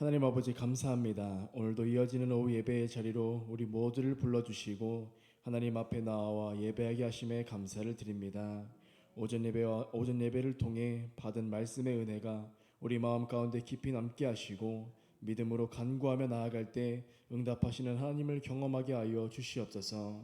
하나님 아버지 감사합니다. 오늘도 이어지는 오후 예배의 자리로 우리 모두를 불러주시고 하나님 앞에 나와 예배하게 하심에 감사를 드립니다. 오전 예배를 통해 받은 말씀의 은혜가 우리 마음 가운데 깊이 남게 하시고 믿음으로 간구하며 나아갈 때 응답하시는 하나님을 경험하게 하여 주시옵소서.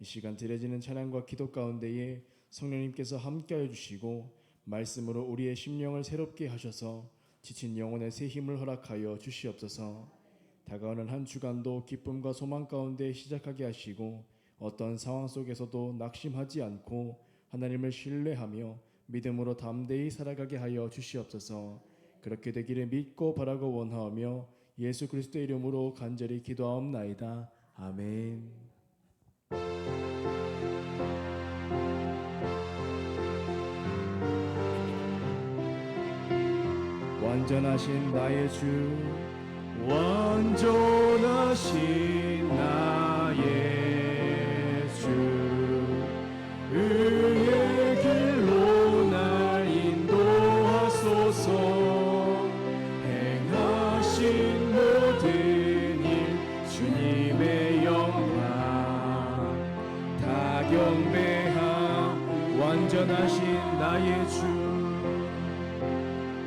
이 시간 드려지는 찬양과 기도 가운데에 성령님께서 함께하여 주시고 말씀으로 우리의 심령을 새롭게 하셔서 지친 영혼의 새 힘을 허락하여 주시옵소서. 다가오는 한 주간도 기쁨과 소망 가운데 시작하게 하시고 어떤 상황 속에서도 낙심하지 않고 하나님을 신뢰하며 믿음으로 담대히 살아가게 하여 주시옵소서. 그렇게 되기를 믿고 바라고 원하오며 예수 그리스도의 이름으로 간절히 기도하옵나이다. 아멘. 완전하신 나의 주, 완전하신 나의 주, 의의 길로 날 인도하소서. 행하신 모든 일 주님의 영광 다 경배함. 완전하신 나의 주,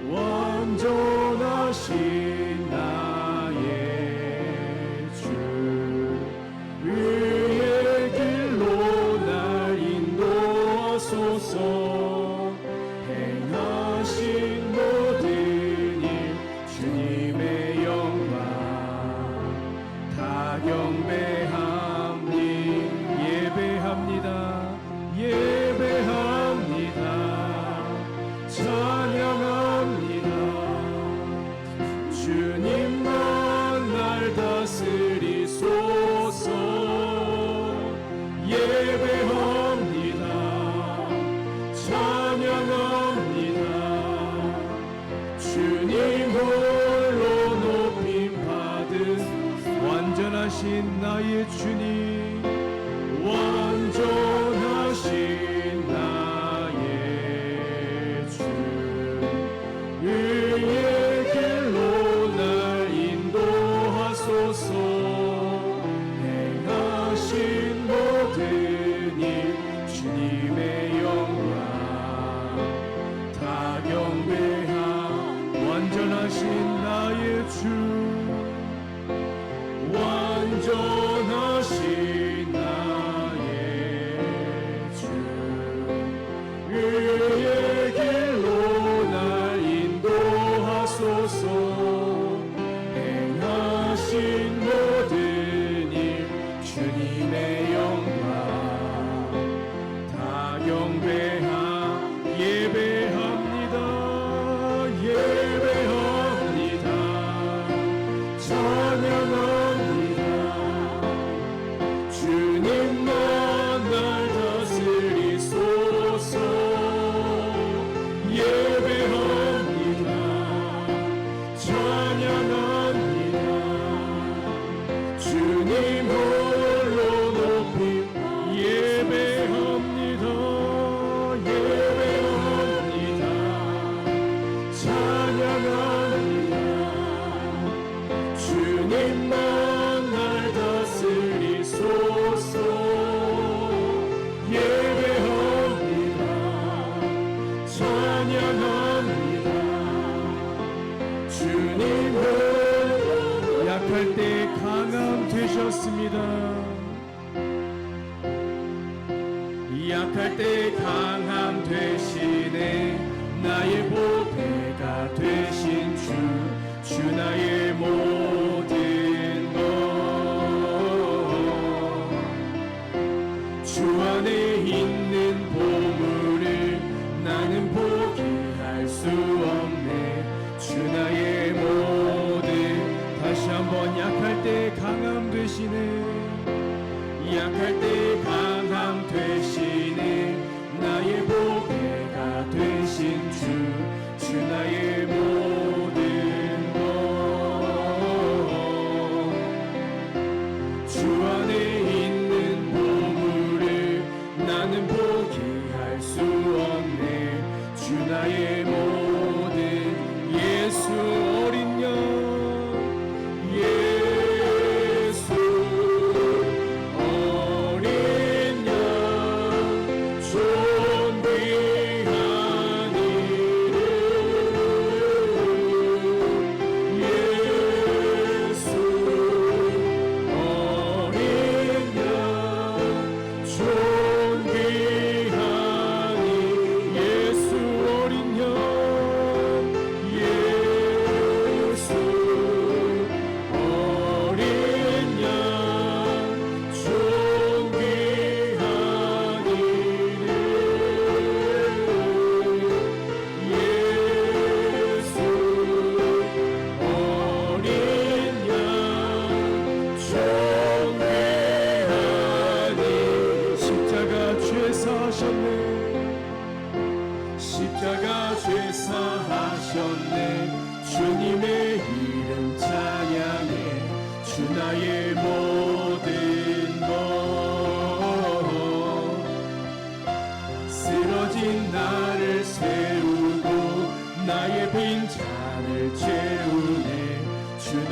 완전하신 나의 주, 의의 길로 날 인도하소서. 행하신 모든 일 주님의 영광 다 경배함니. 예배합니다. 예배합니다. 찬양합니다. 주님만 날 다스리소서. 예배합니다. 찬양합니다. 주님 홀로 높임 받은 완전하신 나의 주님, 완전하신 나의 의의 길로 날 인도하소서. 행하신 모든 일 주님의 영광 다 경배함. 완전하신 나의 주, 완전하신 나의 주, 의의 길로 날 인도하소서. 행하신 모든 일 주님의 영광 다 경배함. 예배합니다. 예배합니다. 찬양합니다. 주님만 날 다스리소서. 예배합니다. 찬양합니다. 주님 홀로 높임. 예배합니다. 예배합니다. 찬양합니다. 주님만 날 다스리소서. 예배합니다. 찬양합니다. 주님 약할 때 강함 되셨습니다. 약할 때 강함 되시네. 나의 보배가 되신 주, 주 나의 모든 것. 주 안에 있는 보물을 나는 포기할 수 없네. 주 나의 모든. 다시 한번 약할 때 강함 되시네. 약할 때 강함 되시네. 나의 보배가 되신 주, 주 나의 모든 것.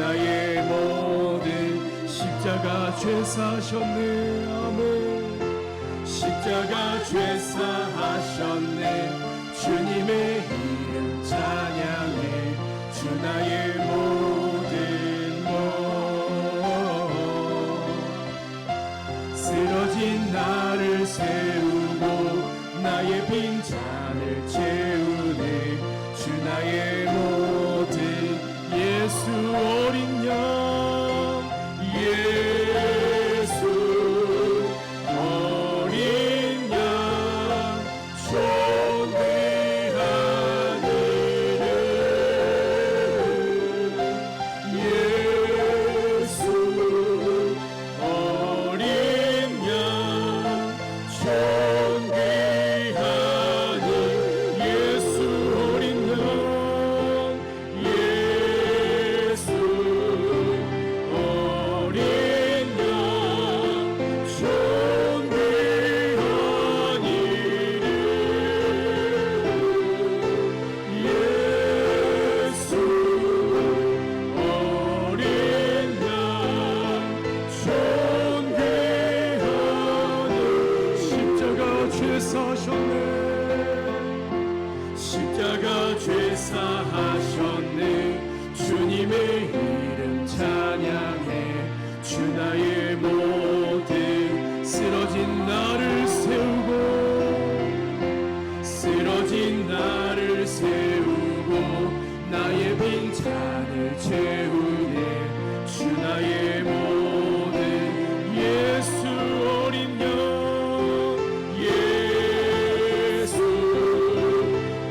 나의 모든 십자가 죄 사셨네. 아멘. 십자가 죄 사하셨네. 주님의 이름 찬양해. 주 나의 모든 것 쓰러진 나를 세우고 나의 빈잔을 채우네. 주 나의 모든 예수 어린 양 예수 어린 양 존귀한 이름 예수 어린 양 존귀한 예수 어린 양 예수 어린 양 존귀한 이름 예수 어린 양 존귀한 십자가 죄 사셨네. 십자가 죄 사하셨네. 주님의 이름 찬양해. 주 나의 모든 쓰러진 나를 세우고 쓰러진 나를 세우고 나의 빈잔을 채우네. 주 나의 모든 예수 어린 양 예수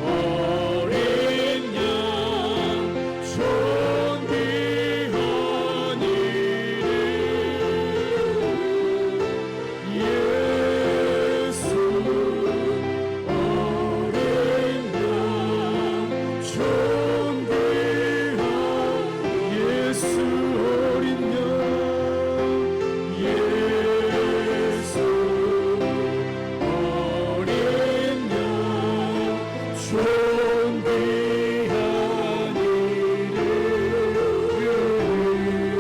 어린 양 존귀한 이름 예수 어린 양 존귀한 예수 어린 양 예수 어린 양 존귀한 이름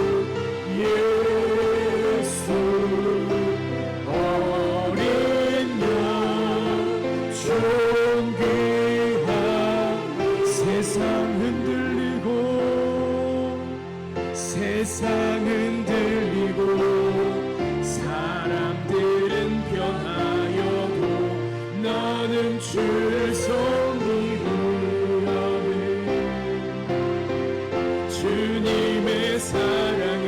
예수 어린 양 존귀한 세상 흔들리고 세상 흔들리고 사람들은 변하여도 나는 주를 섬기리라네. 주님의 사랑은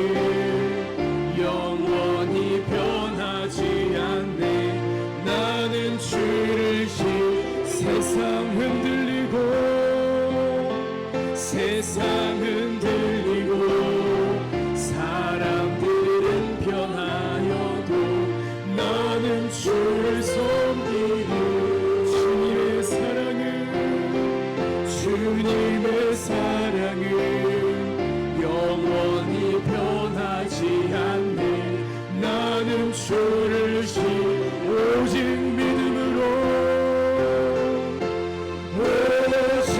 영원히 변하지 않네. 나는 주를 세상 흔들리고 세상 흔들리고 사람들은 변하여도 나는 주를 섬기리. 주님의 사랑은 주님의 사랑은 영원히 변하지 않네. 나는 주를 오직 믿음으로 오직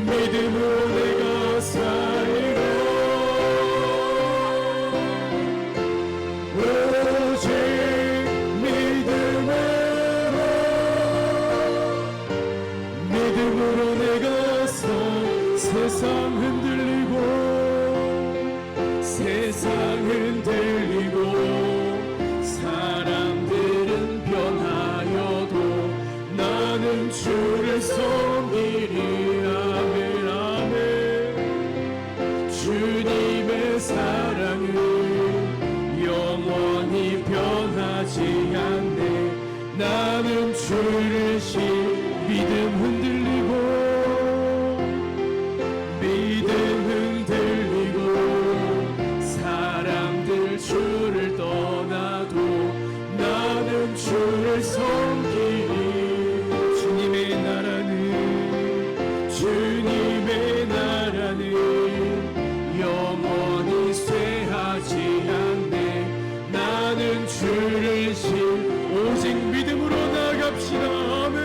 믿음으로 내가 살리라. 오직 믿음으로 내가 세상 흔들리고 세상 흔들리고 사람들은 변하여도 나는 주를 섬기리. 아멘 아멘. 주님의 사랑은 영원히 변하지 않네. 나는 주를 믿음 흔들리고 사람들 주를 떠나도 나는 주를 섬기리. 주님의 나라는 영원히 쇠하지 않네. 나는 주를 오직 믿음으로 나갑시다. 아멘.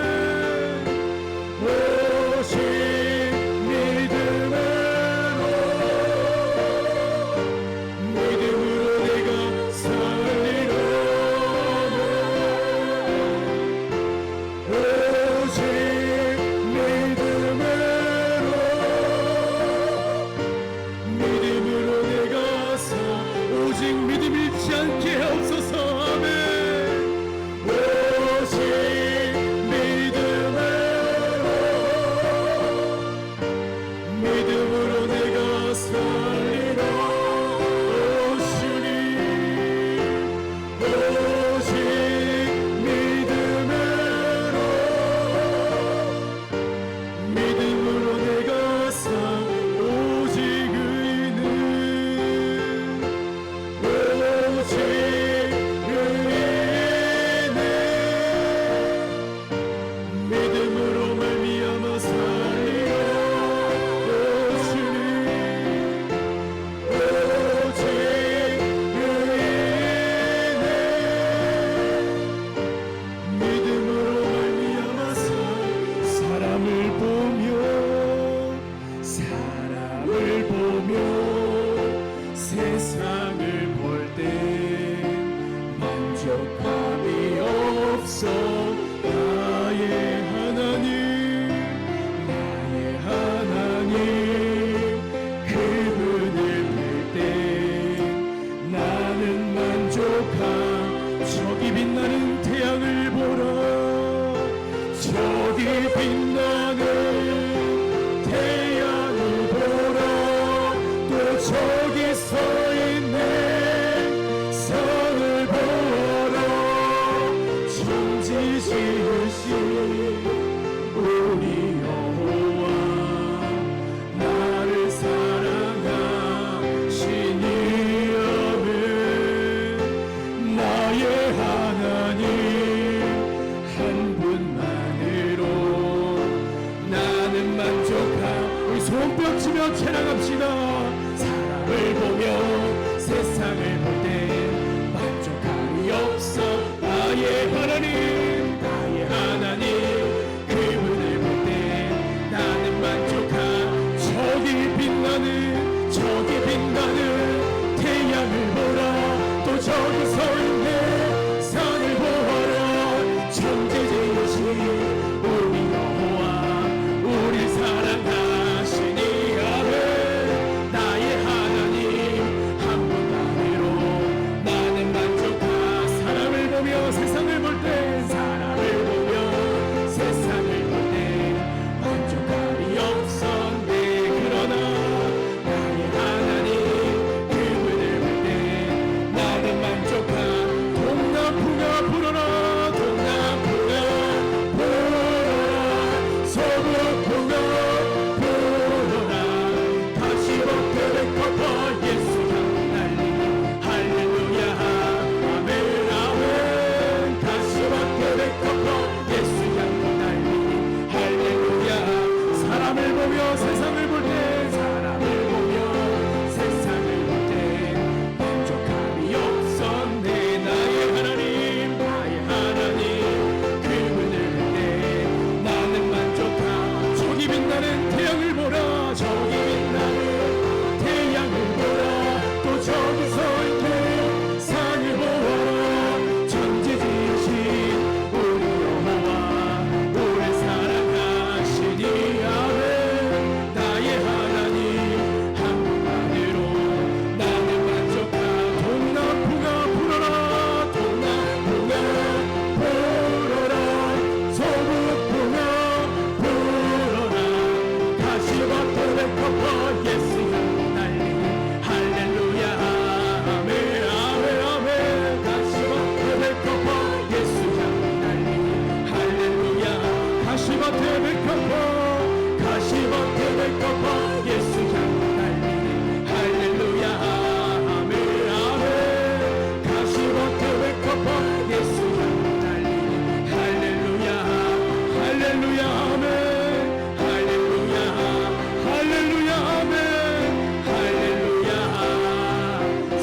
손뼉치며 찬양합시다. 사람을 보며 세상을 볼 때 만족함이 없어 나의 하나님 나의 하나님 그분을 볼 때 나는 만족하. 저기 빛나는 태양을 보라. 또 저기 서 있네 산을 보아라. 천지지으신 우리 여호와 우리 사랑하시니 아멘. 나의 하나님 한 분만으로 나는 만족하. 사람을 보며 세상을 볼 때 세상을 볼 때 만족함이 없었네. 그러나 나의 하나님 그분을 볼 때 나는 만족하. 동남풍아 불어라. 동남풍아 불어라. 서북풍아 불어라. 다시 엎드려 덮어 예수 향 날리니 할렐루야 아멘 아멘. 다시 엎드려 덮어 예수 향 날리니 할렐루야. 사람을 보며 세상을 볼 때 세상을 볼 때 만족함이 없었네. 나의 하나님 그분을 볼 때 나는 만족하. 저기 빛나는 태양을 보라. 저기 빛나는 태양을 보라. 또 저기 서 있네 산을 보아라. 천지 지으신 우리 여호와 우리 사랑하시니 아멘. 나의 하나님 한 분만으로 나는 만족하. 동남풍아 불어라. 동남풍아 불어라. 서북풍아 불어라. 다시 엎드려 덮어 예수 향 날리니 할렐루야 아멘 아멘 아멘. 다시 엎드려 덮어 예수 향 날리니 할렐루야. 다시 엎드려 덮어 예수 향 날리니 할렐루야 아멘 아멘. 다시 엎드려 덮어 예수 향 날리니 할렐루야 할렐루야 아멘 할렐루야 할렐루야 아멘 할렐루야.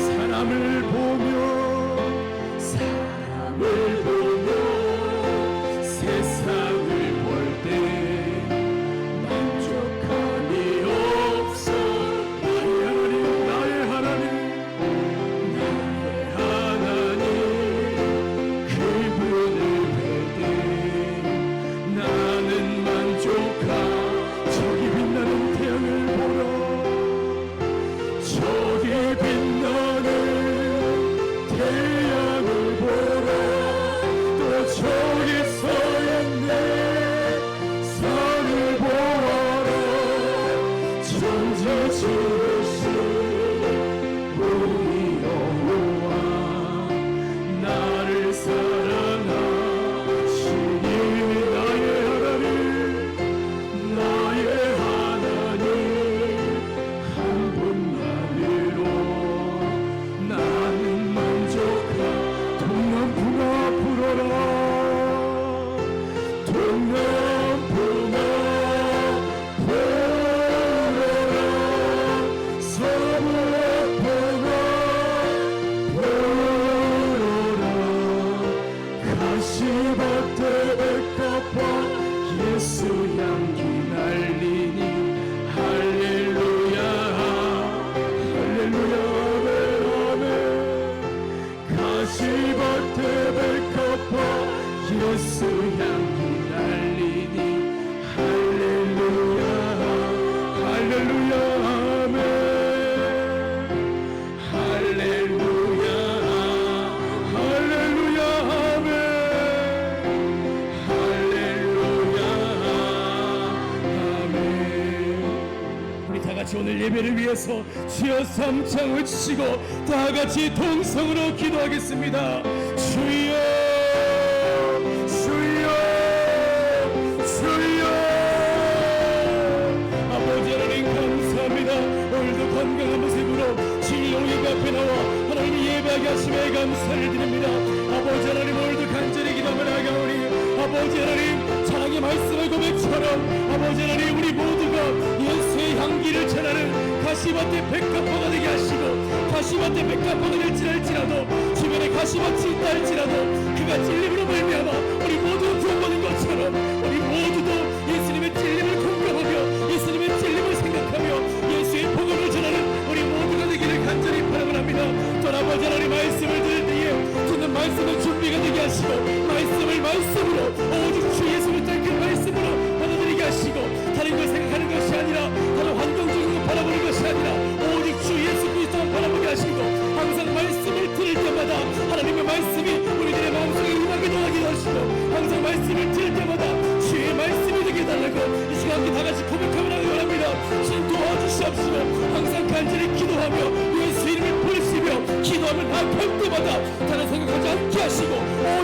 사람을 보며 세상을 볼 때 만족함이 없어. 나의 하나님 그분을 볼 때 나는 만족하. 저기 빛나는 태양을 보라. 저기 빛나는 태양을 보라. 또 저기 서 있네 산을 보아라. 천지 지으신 우리 여호와 나를 사랑하시니 나의 하나님 한 분만으로 나는 만족하. 동남풍아 불어라. 동남풍아 불어라. 서북풍아 불어라. 가시밭에 덮어 예수 향기 날리니 할렐루야 할렐루야 아멘 아멘. 가시밭에 덮어 예수 향기 날리니 할렐루야 할렐루야 아멘 할렐루야 할렐루야 아멘 할렐루야 아멘. 우리 다 같이 오늘 예배를 위해서 주여 삼창을 치시고 다 같이 동성으로 기도하겠습니다. 주여 주여 주여. 아버지 하나님 감사합니다. 오늘도 건강한 모습으로 진리의 앞에 나와 하나님이 예배하게 하심에 감사를 드립니다. 아버지 하나님 오늘도 간절히 기도하며 나아가오니 아버지 하나님 사랑의 말씀의 고백처럼 아버지 하나님 우리 모두가 예수의 복음을 전하는 가시밭의 백합화가 되게 하시고, 가시밭의 백합화가 될지라도 주변에 가시밭이 있다 할지라도 그가 찔림으로 말미암아 우리 모두 구원받은 것처럼 우리 모두도 예수님의 찔림을 공감하며 예수님의 찔림을 생각하며 예수의 복음을 전하는 우리 모두가 되기를 간절히 바라곤 합니다. 또 아버지 하나님 말씀을 들을 때에 듣는 말씀은 준비가 되게 하시고, 말씀으로 오직 주 예수를 딱 그 말씀으로 받아들이게 하시고, 다른 걸 생각하는 것이 아니라 다른 환경적인 걸 바라보는 것이 아니라 오직 주 예수 그리스도만 바라보게 하시고, 항상 말씀을 들을 때마다 하나님의 말씀이 우리들의 마음속에 임하게 하게 하시고, 항상 말씀을 들을 때마다 주의 말씀이 되게 해달라고 이 시간 함께 다같이 고백하며 나가기 원합니다. 주님 도와주시옵시고, 항상 간절히 기도하며 예수 이름을 부르시며 기도하면 나갈 때마다 다른 생각하지 않게 하시고,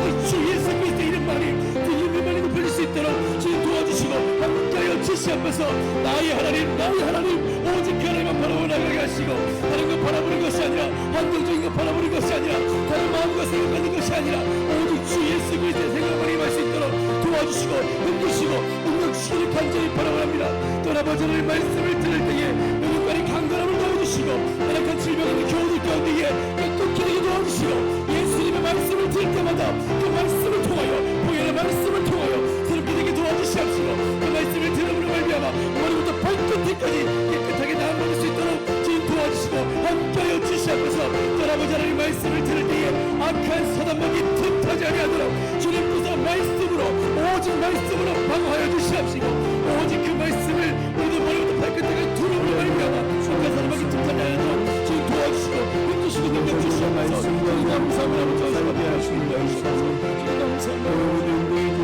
오직 주 예수 그리스도의 이름만이 그 이름만이 높여질 수 있도록 주님 도와주시고 함께하여 주시옵소서. 나의 하나님 오직 그 하나님만 바라보고 나가게 하시고, 다른 것 바라보는 것이 아니라 환경적인 것 바라보는 것이 아니라 다른 마음과 생각하는 것이 아니라 오직 주 예수 그리스도의 생각만 임할 수 있도록 도와주시고 힘주시고 능력주시기를 간절히 바라봅니다. 또 아버지 하나님 말씀을 들을 때에 누군가의 강건함을 도와주시고, 연약한 질병 있는 교우들 가운데에 끈끈히 되게 도와주시고, 예수님의 말씀을 들을 때마다 그 말씀을 통하여 보혈의 말씀을 통하여 새롭게 되게 도와주시옵시고, 그 말씀을 들음으로 말미암아 머리부터 발끝까지 깨끗하게 나아버릴 수 있도록 주님 도와주시고 함께하여 주시옵소서. 또 아버지 하나님 말씀을 들을 때에 악한 사단막이 틈타지 아니하도록 주님 부서 말씀으로 오직 말씀으로 방어하여 주시옵시고, 오직 그 말씀을 우리도 머리부터 발끝까지 두름으로 말미암아 악한 사단막이 틈타지 아니하도록 주님 도와주시고 힘주시고 능력 주시옵소서. 주님 감사합니다. 살게 하시고 감사합니다.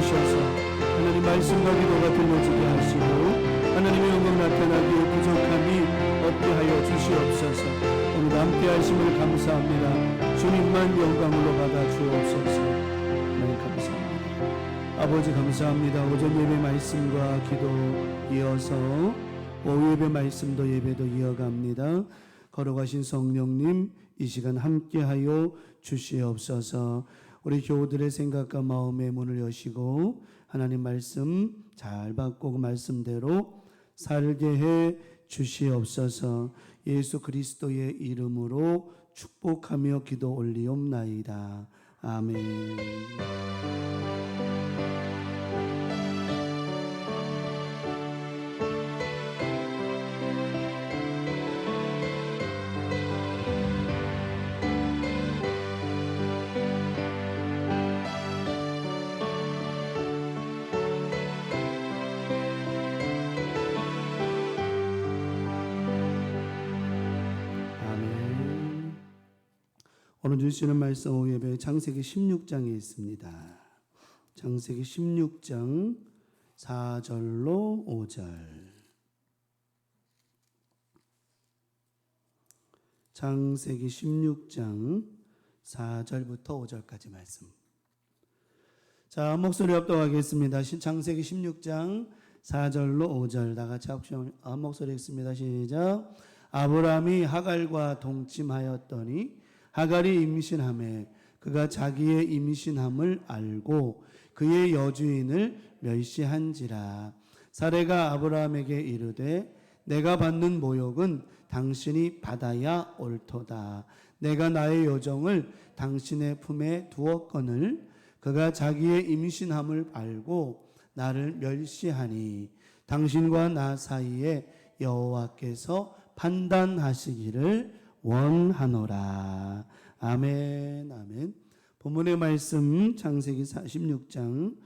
주셔서 하나님 말씀과 기도가 들려지게 하시고 하나님의 영광 나타나기에 부족함이 없게 하여 주시옵소서. 오늘 함께 하심을 감사합니다. 주님만 영광으로 받아 주옵소서. 하나님 감사합니다. 아버지 감사합니다. 오전 예배 말씀과 기도 이어서 오후 예배 말씀도 예배도 이어갑니다. 걸어가신 성령님 이 시간 함께하여 주시옵소서. 우리 교우들의 생각과 마음의 문을 여시고 하나님 말씀 잘 받고 그 말씀대로 살게 해 주시옵소서. 예수 그리스도의 이름으로 축복하며 기도 올리옵나이다. 아멘. 오늘 주시는 말씀 오후 예배 창세기 16장에 있습니다. 창세기 16장 4절로 5절. 창세기 16장 4절부터 5절까지 말씀. 자, 목소리 합독하겠습니다. 창세기 16장 4절로 5절 다 같이 목소리 읽습니다. 시작. 아브라함이 하갈과 동침하였더니 하갈이 임신하매 그가 자기의 임신함을 알고 그의 여주인을 멸시한지라. 사레가 아브라함에게 이르되 내가 받는 모욕은 당신이 받아야 옳도다. 내가 나의 여종을 당신의 품에 두었거늘 그가 자기의 임신함을 알고 나를 멸시하니 당신과 나 사이에 여호와께서 판단하시기를 원하노라. 아멘. 아멘. 본문의 말씀 창세기 16장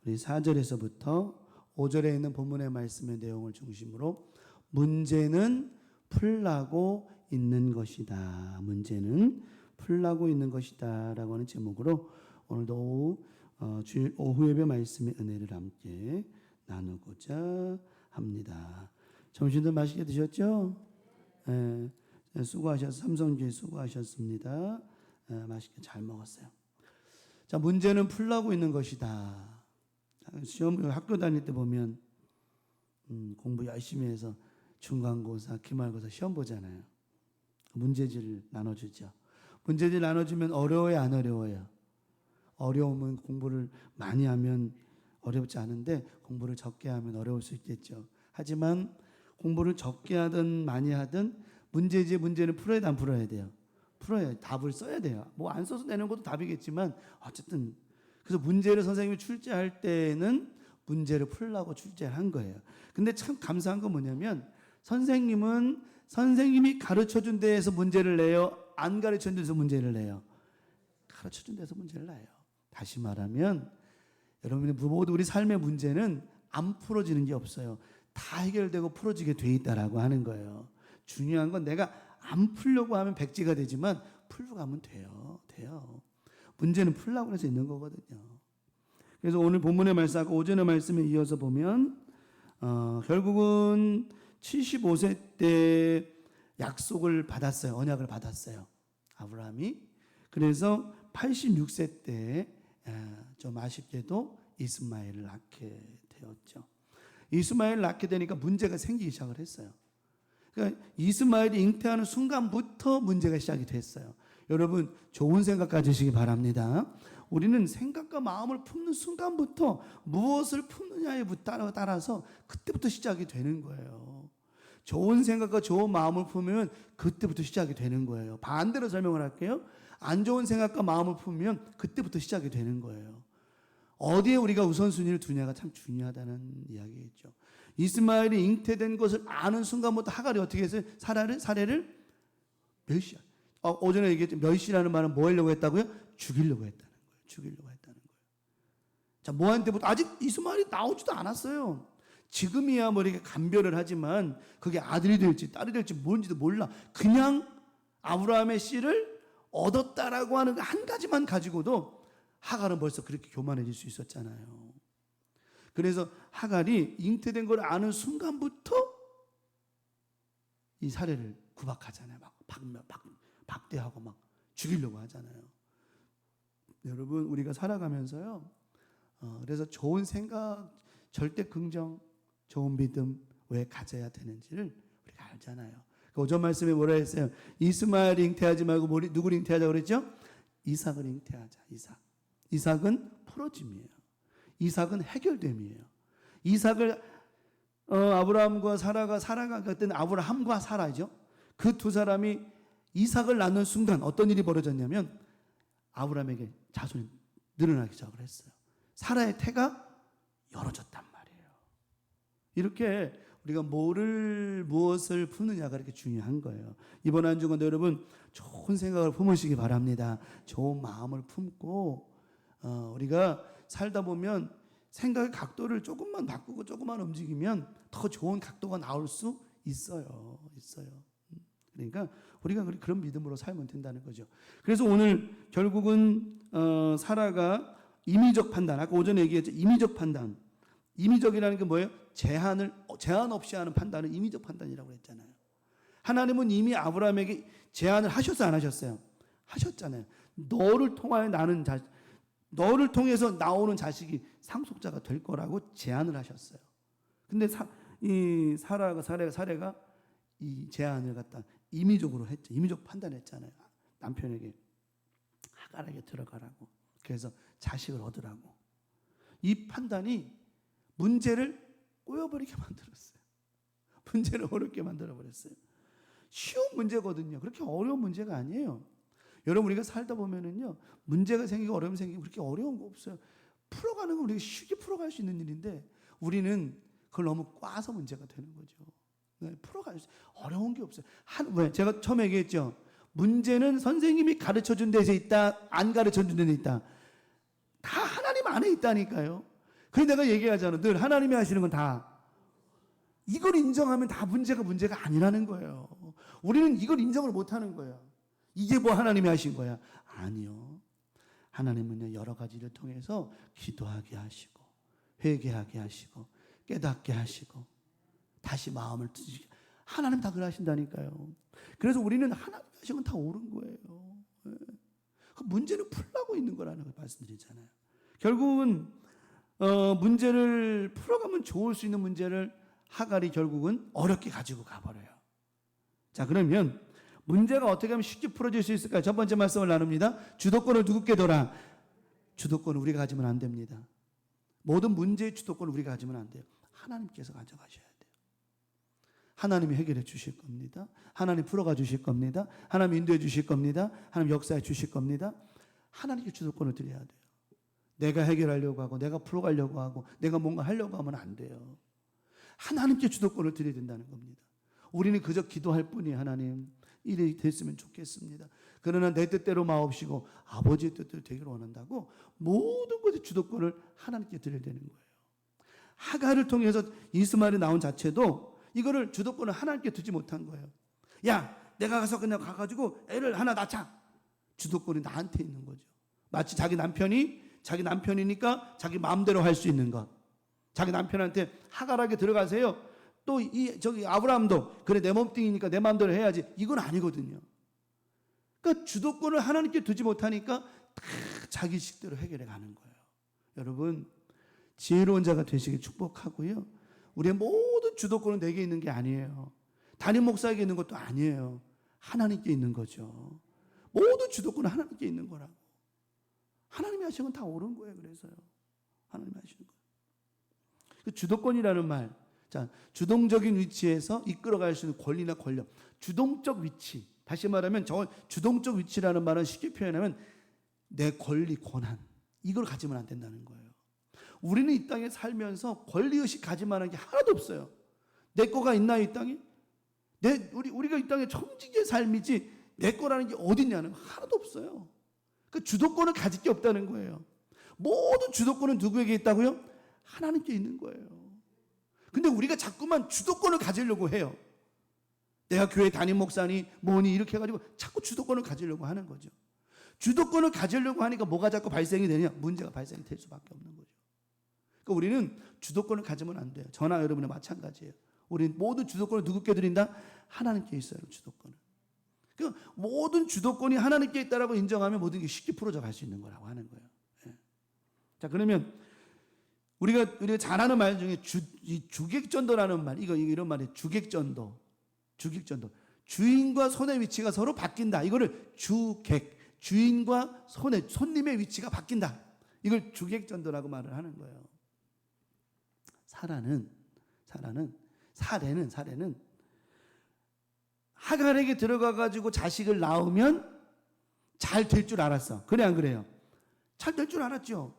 우리 4절에서부터 5절에 있는 본문의 말씀의 내용을 중심으로 문제는 풀나고 있는 것이다. 문제는 풀나고 있는 것이다 라고 하는 제목으로 오늘도 오후 예배 말씀의 은혜를 함께 나누고자 합니다. 점심도 맛있게 드셨죠? 네. 삼성주의 수고하셨습니다. 맛있게 잘 먹었어요. 자, 문제는 풀나고 있는 것이다. 시험 학교 다닐 때 보면 공부 열심히 해서 중간고사, 기말고사 시험 보잖아요. 문제지를 나눠주죠. 문제지 나눠주면 어려워요, 안 어려워요? 어려우면 공부를 많이 하면 어렵지 않은데 공부를 적게 하면 어려울 수 있겠죠. 하지만 공부를 적게 하든 많이 하든 문제지 문제는 풀어야 돼, 안 풀어야 돼요? 풀어야 답을 써야 돼요. 뭐 안 써서 내는 것도 답이겠지만 어쨌든 그래서 문제를 선생님이 출제할 때는 문제를 풀라고 출제를 한 거예요. 근데 참 감사한 건 뭐냐면 선생님은 선생님이 가르쳐준 데에서 문제를 내요? 안 가르쳐준 데서 문제를 내요? 가르쳐준 데서 문제를 내요. 다시 말하면 여러분의 모두 우리 삶의 문제는 안 풀어지는 게 없어요. 다 해결되고 풀어지게 돼 있다라고 하는 거예요. 중요한 건 내가 안 풀려고 하면 백지가 되지만 풀고 가면 돼요. 문제는 풀라고 해서 있는 거거든요. 그래서 오늘 본문의 말씀, 아까 오전의 말씀에 이어서 보면 결국은 75세 때 약속을 받았어요. 언약을 받았어요. 아브라함이. 그래서 86세 때 좀 아쉽게도 이스마엘을 낳게 되었죠. 이스마엘을 낳게 되니까 문제가 생기기 시작을 했어요. 그러니까 이스마엘이 잉태하는 순간부터 문제가 시작이 됐어요. 여러분 좋은 생각 가지시기 바랍니다. 우리는 생각과 마음을 품는 순간부터 무엇을 품느냐에 따라서 그때부터 시작이 되는 거예요. 좋은 생각과 좋은 마음을 품으면 그때부터 시작이 되는 거예요. 반대로 설명을 할게요. 안 좋은 생각과 마음을 품으면 그때부터 시작이 되는 거예요. 어디에 우리가 우선순위를 두냐가 참 중요하다는 이야기겠죠. 이스마엘이 잉태된 것을 아는 순간부터 하갈이 어떻게 했어요? 사례를 멸시. 오전에 얘기했죠. 멸시라는 말은 뭐 하려고 했다고요? 죽이려고 했다는 거예요. 자, 뭐한테부터 아직 이스마엘이 나오지도 않았어요. 지금이야 뭐 이렇게 감별을 하지만 그게 아들이 될지 딸이 될지 뭔지도 몰라. 그냥 아브라함의 씨를 얻었다라고 하는 한 가지만 가지고도 하갈은 벌써 그렇게 교만해질 수 있었잖아요. 그래서 하갈이 잉태된 걸 아는 순간부터 이 사례를 구박하잖아요. 막 박대하고 막 죽이려고 하잖아요. 여러분 우리가 살아가면서요. 그래서 좋은 생각, 절대 긍정, 좋은 믿음 왜 가져야 되는지를 우리가 알잖아요. 오전 말씀에 뭐라 했어요? 이스마엘 잉태하지 말고 누구를 잉태하자 그랬죠? 이삭을 잉태하자. 이삭은 풀어짐이에요. 이삭은 해결됨이에요. 이삭을 아브라함과 사라가 그때 아브라함과 사라죠. 그 두 사람이 이삭을 낳는 순간 어떤 일이 벌어졌냐면 아브라함에게 자손이 늘어나기 시작을 했어요. 사라의 태가 열어졌단 말이에요. 이렇게 우리가 무엇을 품느냐가 이렇게 중요한 거예요. 이번 한 주간도 여러분 좋은 생각을 품으시기 바랍니다. 좋은 마음을 품고 우리가 살다 보면 생각의 각도를 조금만 바꾸고 조금만 움직이면 더 좋은 각도가 나올 수 있어요. 그러니까 우리가 그런 믿음으로 살면 된다는 거죠. 그래서 오늘 결국은 사라가 임의적 판단, 아까 오전에 얘기했죠. 임의적 판단. 임의적이라는 게 뭐예요? 제한 없이 하는 판단은 임의적 판단이라고 했잖아요. 하나님은 이미 아브라함에게 제안을 하셨어요, 안 하셨어요? 하셨잖아요. 너를 통해서 나오는 자식이 상속자가 될 거라고 제안을 하셨어요. 근데 이 사례가 이 제안을 갖다 임의적으로 했죠. 임의적 판단했잖아요. 남편에게 하갈에게 들어가라고. 그래서 자식을 얻으라고. 이 판단이 문제를 꼬여버리게 만들었어요. 문제를 어렵게 만들어버렸어요. 쉬운 문제거든요. 그렇게 어려운 문제가 아니에요. 여러분 우리가 살다 보면은요 문제가 생기고 어려움이 생기고 그렇게 어려운 거 없어요. 풀어가는 건 우리가 쉽게 풀어갈 수 있는 일인데 우리는 그걸 너무 꽈서 문제가 되는 거죠. 네, 풀어갈 수 어려운 게 없어요. 왜? 제가 처음에 얘기했죠. 문제는 선생님이 가르쳐준 데서 있다, 안 가르쳐준 데서 있다. 다 하나님 안에 있다니까요. 그래서 내가 얘기하잖아. 늘 하나님이 하시는 건 다 이걸 인정하면 다 문제가 아니라는 거예요. 우리는 이걸 인정을 못하는 거예요. 이게 뭐 하나님이 하신 거야? 아니요. 하나님은요 여러 가지를 통해서 기도하게 하시고 회개하게 하시고 깨닫게 하시고 다시 마음을 뜨시게 하나님 다 그러신다니까요. 그래서 우리는 하나님 하신 건 다 옳은 거예요. 그 문제는 풀라고 있는 거라는 걸 말씀드리잖아요. 결국은 문제를 풀어가면 좋을 수 있는 문제를 하갈이 결국은 어렵게 가지고 가버려요. 자, 그러면 문제가 어떻게 하면 쉽게 풀어질 수 있을까요? 첫 번째 말씀을 나눕니다. 주도권을 누구께 둬라? 주도권을 우리가 가지면 안 됩니다. 모든 문제의 주도권을 우리가 가지면 안 돼요. 하나님께서 가져가셔야 돼요. 하나님이 해결해 주실 겁니다. 하나님 풀어가 주실 겁니다. 하나님 인도해 주실 겁니다. 하나님 역사해 주실 겁니다. 하나님께 주도권을 드려야 돼요. 내가 해결하려고 하고 내가 풀어가려고 하고 내가 뭔가 하려고 하면 안 돼요. 하나님께 주도권을 드려야 된다는 겁니다. 우리는 그저 기도할 뿐이에요. 하나님 일이 됐으면 좋겠습니다. 그러나 내 뜻대로 마옵시고 아버지의 뜻대로 되기를 원한다고 모든 것의 주도권을 하나님께 드려야 되는 거예요. 하갈을 통해서 이스마엘이 나온 자체도 이거를 주도권을 하나님께 두지 못한 거예요. 야, 내가 가서 그냥 가가지고 애를 하나 낳자. 주도권이 나한테 있는 거죠. 마치 자기 남편이니까 자기 마음대로 할 수 있는 것. 자기 남편한테 하갈에게 들어가세요. 또 저기 아브라함도 그래 내 몸뚱이니까 내 마음대로 해야지. 이건 아니거든요. 그러니까 주도권을 하나님께 두지 못하니까 다 자기 식대로 해결해 가는 거예요. 여러분 지혜로운 자가 되시길 축복하고요. 우리의 모든 주도권은 내게 있는 게 아니에요. 담임 목사에게 있는 것도 아니에요. 하나님께 있는 거죠. 모든 주도권은 하나님께 있는 거라고. 하나님이 하신 건 다 옳은 거예요. 그래서요. 하나님이 하시는 거예요. 그 주도권이라는 말, 자, 주동적인 위치에서 이끌어갈 수 있는 권리나 권력, 주동적 위치. 다시 말하면 저 주동적 위치라는 말은 쉽게 표현하면 내 권리, 권한 이걸 가지면 안 된다는 거예요. 우리는 이 땅에 살면서 권리의식 가지만한 게 하나도 없어요. 내 거가 있나요, 이 땅에? 우리가 이 땅에 청지기의 삶이지 내 거라는 게 어딨냐는 하나도 없어요. 그 주도권을 가질 게 없다는 거예요. 모든 주도권은 누구에게 있다고요? 하나님께 있는 거예요. 근데 우리가 자꾸만 주도권을 가지려고 해요. 내가 교회 담임 목사니 뭐니 이렇게 해가지고 자꾸 주도권을 가지려고 하는 거죠. 주도권을 가지려고 하니까 뭐가 자꾸 발생이 되냐? 문제가 발생이 될 수밖에 없는 거죠. 그러니까 우리는 주도권을 가지면 안 돼요. 저나 여러분은 마찬가지예요. 우리는 모든 주도권을 누구께 드린다? 하나님께 있어요. 주도권을. 그러니까 모든 주도권이 하나님께 있다라고 인정하면 모든 게 쉽게 풀어져 갈 수 있는 거라고 하는 거예요. 예. 자, 그러면 우리가 잘 아는 말 중에 주객전도라는 말, 이런 말이에요. 주객전도. 주인과 손의 위치가 서로 바뀐다. 이거를 주인과 손님의 위치가 바뀐다. 이걸 주객전도라고 말을 하는 거예요. 사례는 하갈에게 들어가가지고 자식을 낳으면 잘 될 줄 알았어. 그래 안 그래요? 잘 될 줄 알았죠.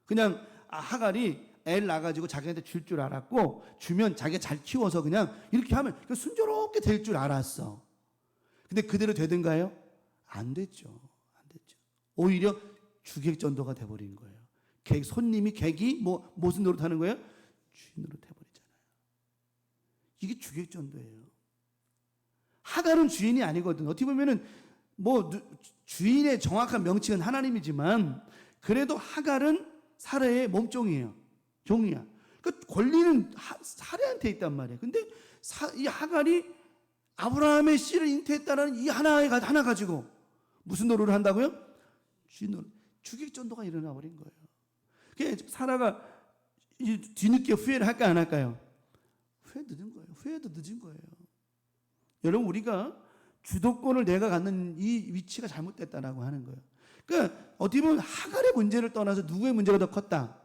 그냥 하갈이 애를 낳아가지고 자기한테 줄 줄 알았고 주면 자기가 잘 키워서 그냥 이렇게 하면 순조롭게 될 줄 알았어. 근데 그대로 되든가요? 안 됐죠. 오히려 주객전도가 돼버린 거예요. 손님이 객이 무슨 노릇하는 거예요? 주인 노릇해버리잖아요. 이게 주객전도예요. 하갈은 주인이 아니거든. 어떻게 보면은 주인의 정확한 명칭은 하나님이지만 그래도 하갈은 사례의 몸종이에요. 종이야. 그 권리는 사례한테 있단 말이에요. 근데 이 하갈이 아브라함의 씨를 잉태했다는 이 하나 가지고 무슨 노릇을 한다고요? 주인 노릇. 주객전도가 일어나 버린 거예요. 그게 사라가 뒤늦게 후회를 할까 안 할까요? 후회도 늦은 거예요. 여러분 우리가 주도권을 내가 갖는 이 위치가 잘못됐다라고 하는 거예요. 그러니까 어떻게 보면 하갈의 문제를 떠나서 누구의 문제가 더 컸다?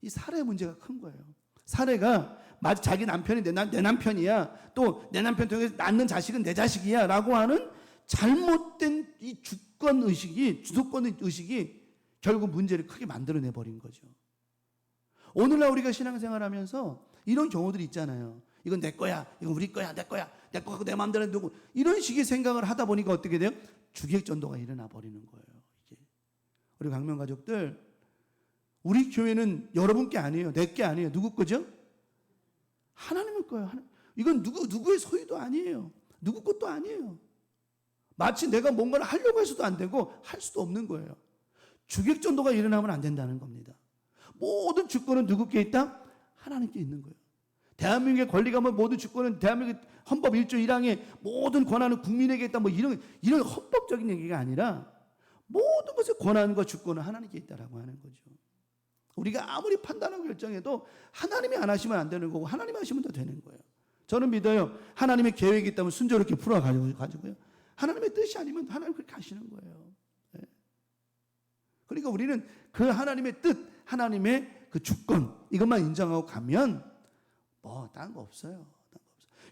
이 사라의 문제가 큰 거예요. 사라가 마치 자기 남편이 내 남편이야. 또 내 남편 통해서 낳는 자식은 내 자식이야 라고 하는 잘못된 이 주권 의식이 결국 문제를 크게 만들어내 버린 거죠. 오늘날 우리가 신앙생활하면서 이런 경우들이 있잖아요. 이건 내 거야, 이건 우리 거야, 내 거야, 내 거고 내 마음대로 누구 이런 식의 생각을 하다 보니까 어떻게 돼요? 주객전도가 일어나 버리는 거예요. 이게. 우리 강명 가족들, 우리 교회는 여러분께 아니에요, 내게 아니에요. 누구 거죠? 하나님의 거예요. 이건 누구의 소유도 아니에요. 누구 것도 아니에요. 마치 내가 뭔가를 하려고 해서도 안 되고 할 수도 없는 거예요. 주객전도가 일어나면 안 된다는 겁니다. 모든 주권은 누구께 있다? 하나님께 있는 거예요. 대한민국의 권리가 모든 주권은 대한민국 헌법 1조 1항의 모든 권한은 국민에게 있다. 이런 헌법적인 얘기가 아니라 모든 것의 권한과 주권은 하나님께 있다라고 하는 거죠. 우리가 아무리 판단하고 결정해도 하나님이 안 하시면 안 되는 거고 하나님이 하시면 더 되는 거예요. 저는 믿어요. 하나님의 계획이 있다면 순조롭게 풀어가지고요. 하나님의 뜻이 아니면 하나님 그렇게 하시는 거예요. 네. 그러니까 우리는 그 하나님의 뜻, 하나님의 그 주권 이것만 인정하고 가면 딴 거 없어요.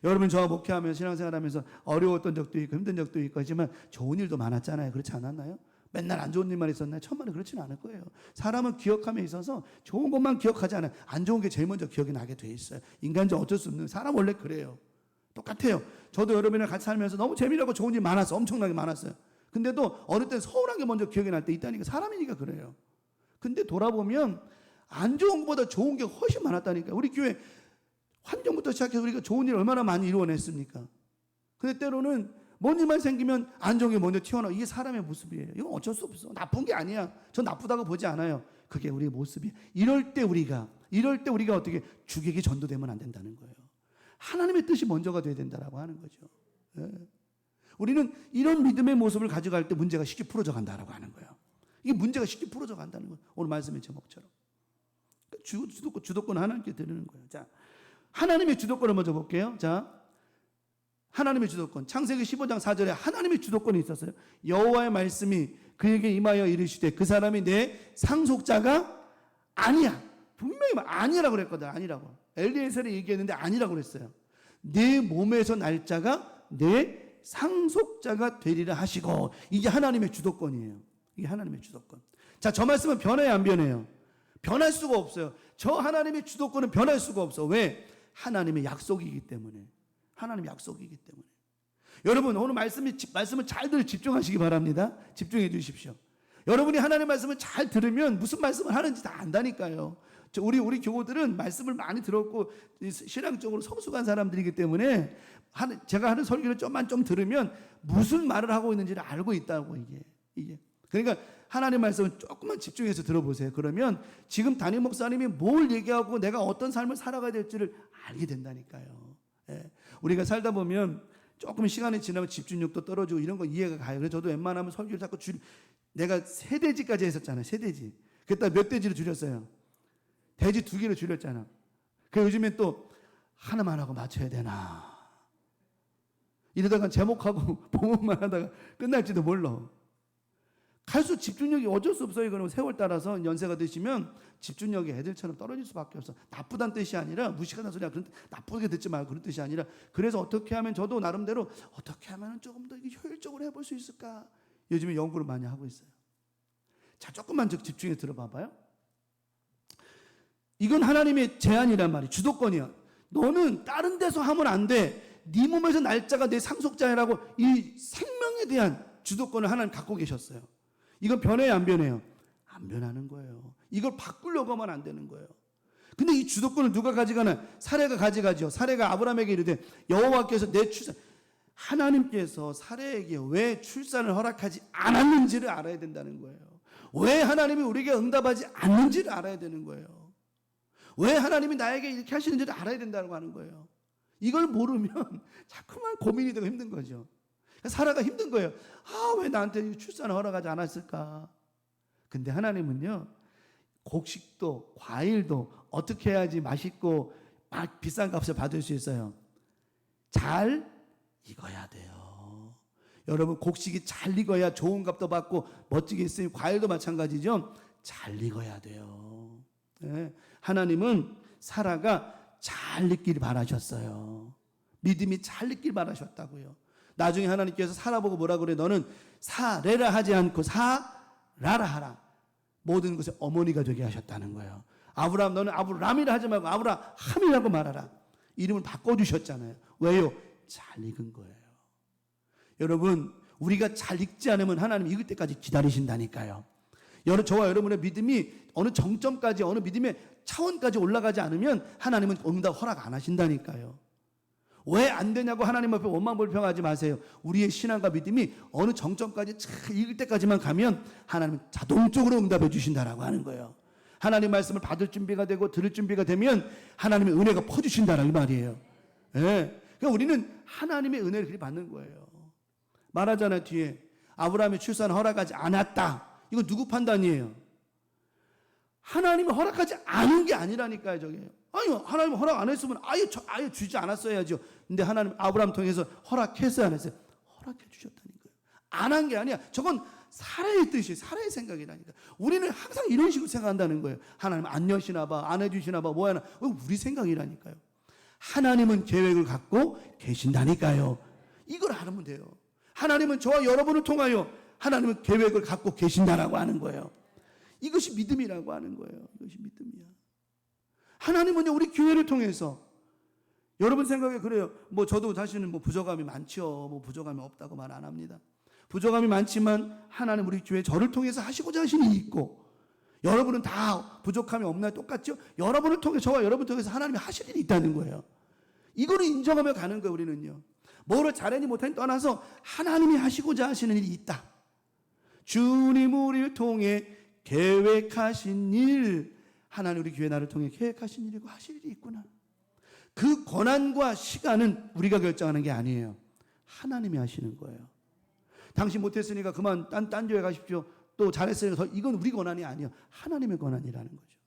여러분 저와 목회하면서 신앙생활하면서 어려웠던 적도 있고 힘든 적도 있고 하지만 좋은 일도 많았잖아요. 그렇지 않았나요? 맨날 안 좋은 일만 있었나요? 천만에 그렇지는 않을 거예요. 사람은 기억함에 있어서 좋은 것만 기억하지 않아요. 안 좋은 게 제일 먼저 기억이 나게 돼 있어요. 인간적 어쩔 수 없는 사람 원래 그래요. 똑같아요. 저도 여러분이랑 같이 살면서 너무 재미나고 좋은 일 많았어. 엄청나게 많았어요. 근데도 어느 때는 서운한 게 먼저 기억이 날 때 있다니까. 사람이니까 그래요. 근데 돌아보면 안 좋은 것보다 좋은 게 훨씬 많았다니까. 우리 교회 환경부터 시작해서 우리가 좋은 일 얼마나 많이 이루어냈습니까? 근데 때로는 뭔 일만 생기면 안 좋은 게 먼저 튀어나와. 이게 사람의 모습이에요. 이건 어쩔 수 없어. 나쁜 게 아니야. 전 나쁘다고 보지 않아요. 그게 우리의 모습이에요. 이럴 때 우리가 어떻게 주객이 전도되면 안 된다는 거예요. 하나님의 뜻이 먼저가 돼야 된다라고 하는 거죠. 예. 우리는 이런 믿음의 모습을 가져갈 때 문제가 쉽게 풀어져 간다라고 하는 거예요. 이게 문제가 쉽게 풀어져 간다는 거예요. 오늘 말씀의 제목처럼. 주도권 하나님께 드리는 거예요. 자, 하나님의 주도권을 먼저 볼게요. 자, 하나님의 주도권. 창세기 15장 4절에 하나님의 주도권이 있었어요. 여호와의 말씀이 그에게 임하여 이르시되 그 사람이 내 상속자가 아니야. 분명히 아니라고 그랬거든. 아니라고. 엘리에셀이 얘기했는데 아니라고 그랬어요. 내 몸에서 날짜가 내 상속자가 되리라 하시고. 이게 하나님의 주도권이에요. 이게 하나님의 주도권. 자, 저 말씀은 변해요, 안 변해요? 변할 수가 없어요. 저 하나님의 주도권은 변할 수가 없어. 왜? 하나님의 약속이기 때문에. 하나님의 약속이기 때문에. 여러분 오늘 말씀을 잘 집중하시기 바랍니다. 집중해 주십시오. 여러분이 하나님의 말씀을 잘 들으면 무슨 말씀을 하는지 다 안다니까요. 우리 교우들은 말씀을 많이 들었고 신앙적으로 성숙한 사람들이기 때문에 제가 하는 설교를 좀 들으면 무슨 말을 하고 있는지를 알고 있다고 이게. 그러니까 하나님 말씀을 조금만 집중해서 들어보세요. 그러면 지금 담임 목사님이 뭘 얘기하고 내가 어떤 삶을 살아가야 될지를 알게 된다니까요. 예. 우리가 살다 보면 조금 시간이 지나면 집중력도 떨어지고 이런 거 이해가 가요. 그래서 저도 웬만하면 설교를 자꾸 내가 3대지까지 했었잖아요. 3대지. 그랬다 몇 대지를 줄였어요? 대지 2개를 줄였잖아. 그래서 요즘엔 또 하나만 하고 맞춰야 되나. 이러다가 제목하고 본문만 하다가 끝날지도 몰라. 갈수록 집중력이 어쩔 수 없어요. 그러면 세월 따라서 연세가 드시면 집중력이 애들처럼 떨어질 수밖에 없어. 나쁘다는 뜻이 아니라 무식하다는 소리야. 나쁘게 듣지 말고 그런 뜻이 아니라 그래서 어떻게 하면 저도 나름대로 어떻게 하면 조금 더 효율적으로 해볼 수 있을까? 요즘에 연구를 많이 하고 있어요. 자, 조금만 집중해서 들어봐봐요. 이건 하나님의 제안이란 말이에요. 주도권이야. 너는 다른 데서 하면 안 돼. 네 몸에서 날짜가 내 상속자라고 이 생명에 대한 주도권을 하나님 갖고 계셨어요. 이건 변해요, 안 변해요? 안 변하는 거예요. 이걸 바꾸려고 하면 안 되는 거예요. 근데 이 주도권을 누가 가져가나? 사레가 가져가죠. 사레가 아브라함에게 이르되 여호와께서 내 출산, 하나님께서 사레에게 왜 출산을 허락하지 않았는지를 알아야 된다는 거예요. 왜 하나님이 우리에게 응답하지 않는지를 알아야 되는 거예요. 왜 하나님이 나에게 이렇게 하시는지를 알아야 된다고 하는 거예요. 이걸 모르면 자꾸만 고민이 되고 힘든 거죠. 사라가 힘든 거예요. 왜 나한테 출산을 허락하지 않았을까? 근데 하나님은요, 곡식도 과일도 어떻게 해야지 맛있고 비싼 값을 받을 수 있어요? 잘 익어야 돼요. 여러분 곡식이 잘 익어야 좋은 값도 받고 멋지게 있으니 과일도 마찬가지죠. 잘 익어야 돼요. 네. 하나님은 사라가 잘 익기를 바라셨어요. 믿음이 잘 익기를 바라셨다고요. 나중에 하나님께서 사라 보고 뭐라 그래? 너는 사레라 하지 않고 사라라 하라. 모든 것의 어머니가 되게 하셨다는 거예요. 아브라함 너는 아브람이라 하지 말고 아브라함이라고 말하라. 이름을 바꿔주셨잖아요. 왜요? 잘 익은 거예요. 여러분 우리가 잘 익지 않으면 하나님 익을 때까지 기다리신다니까요. 저와 여러분의 믿음이 어느 정점까지 어느 믿음의 차원까지 올라가지 않으면 하나님은 응답 허락 안 하신다니까요. 왜 안 되냐고 하나님 앞에 원망 불평하지 마세요. 우리의 신앙과 믿음이 어느 정점까지 익을 때까지만 가면 하나님은 자동적으로 응답해 주신다라고 하는 거예요. 하나님 말씀을 받을 준비가 되고 들을 준비가 되면 하나님의 은혜가 퍼주신다라는 말이에요. 네. 그러니까 우리는 하나님의 은혜를 그렇게 받는 거예요. 말하잖아요. 뒤에 아브라함이 출산 허락하지 않았다. 이거 누구 판단이에요? 하나님이 허락하지 않은 게 아니라니까요. 저게. 아니요. 하나님 허락 안 했으면 아예 주지 않았어야죠. 근데 하나님 아브라함 통해서 허락했어요, 안 했어요? 허락해 주셨다는 거예요. 안 한 게 아니야. 저건 사라의 뜻이에요. 사라의 생각이라니까. 우리는 항상 이런 식으로 생각한다는 거예요. 하나님 안 여시나 봐, 안 해주시나 봐, 뭐하나. 우리 생각이라니까요. 하나님은 계획을 갖고 계신다니까요. 이걸 알면 돼요. 하나님은 저와 여러분을 통하여 하나님은 계획을 갖고 계신다라고 하는 거예요. 이것이 믿음이라고 하는 거예요. 이것이 믿음이야. 하나님은요, 우리 교회를 통해서, 여러분 생각에 그래요. 뭐 저도 사실은 뭐 부족함이 많죠. 뭐 부족함이 없다고 말 안 합니다. 부족함이 많지만 하나님 우리 교회 저를 통해서 하시고자 하시는 일이 있고, 여러분은 다 부족함이 없나요? 똑같죠? 여러분을 통해, 저와 여러분을 통해서 하나님이 하실 일이 있다는 거예요. 이거를 인정하며 가는 거예요. 우리는요, 뭐를 잘하니 못하니 떠나서 하나님이 하시고자 하시는 일이 있다. 주님 우리를 통해 계획하신 일, 하나님 우리 교회 나를 통해 계획하신 일이고 하실 일이 있구나. 그 권한과 시간은 우리가 결정하는 게 아니에요. 하나님이 하시는 거예요. 당신 못했으니까 그만 딴 교회 가십시오. 또 잘했으니까 이건 우리 권한이 아니에요. 하나님의 권한이라는 거죠.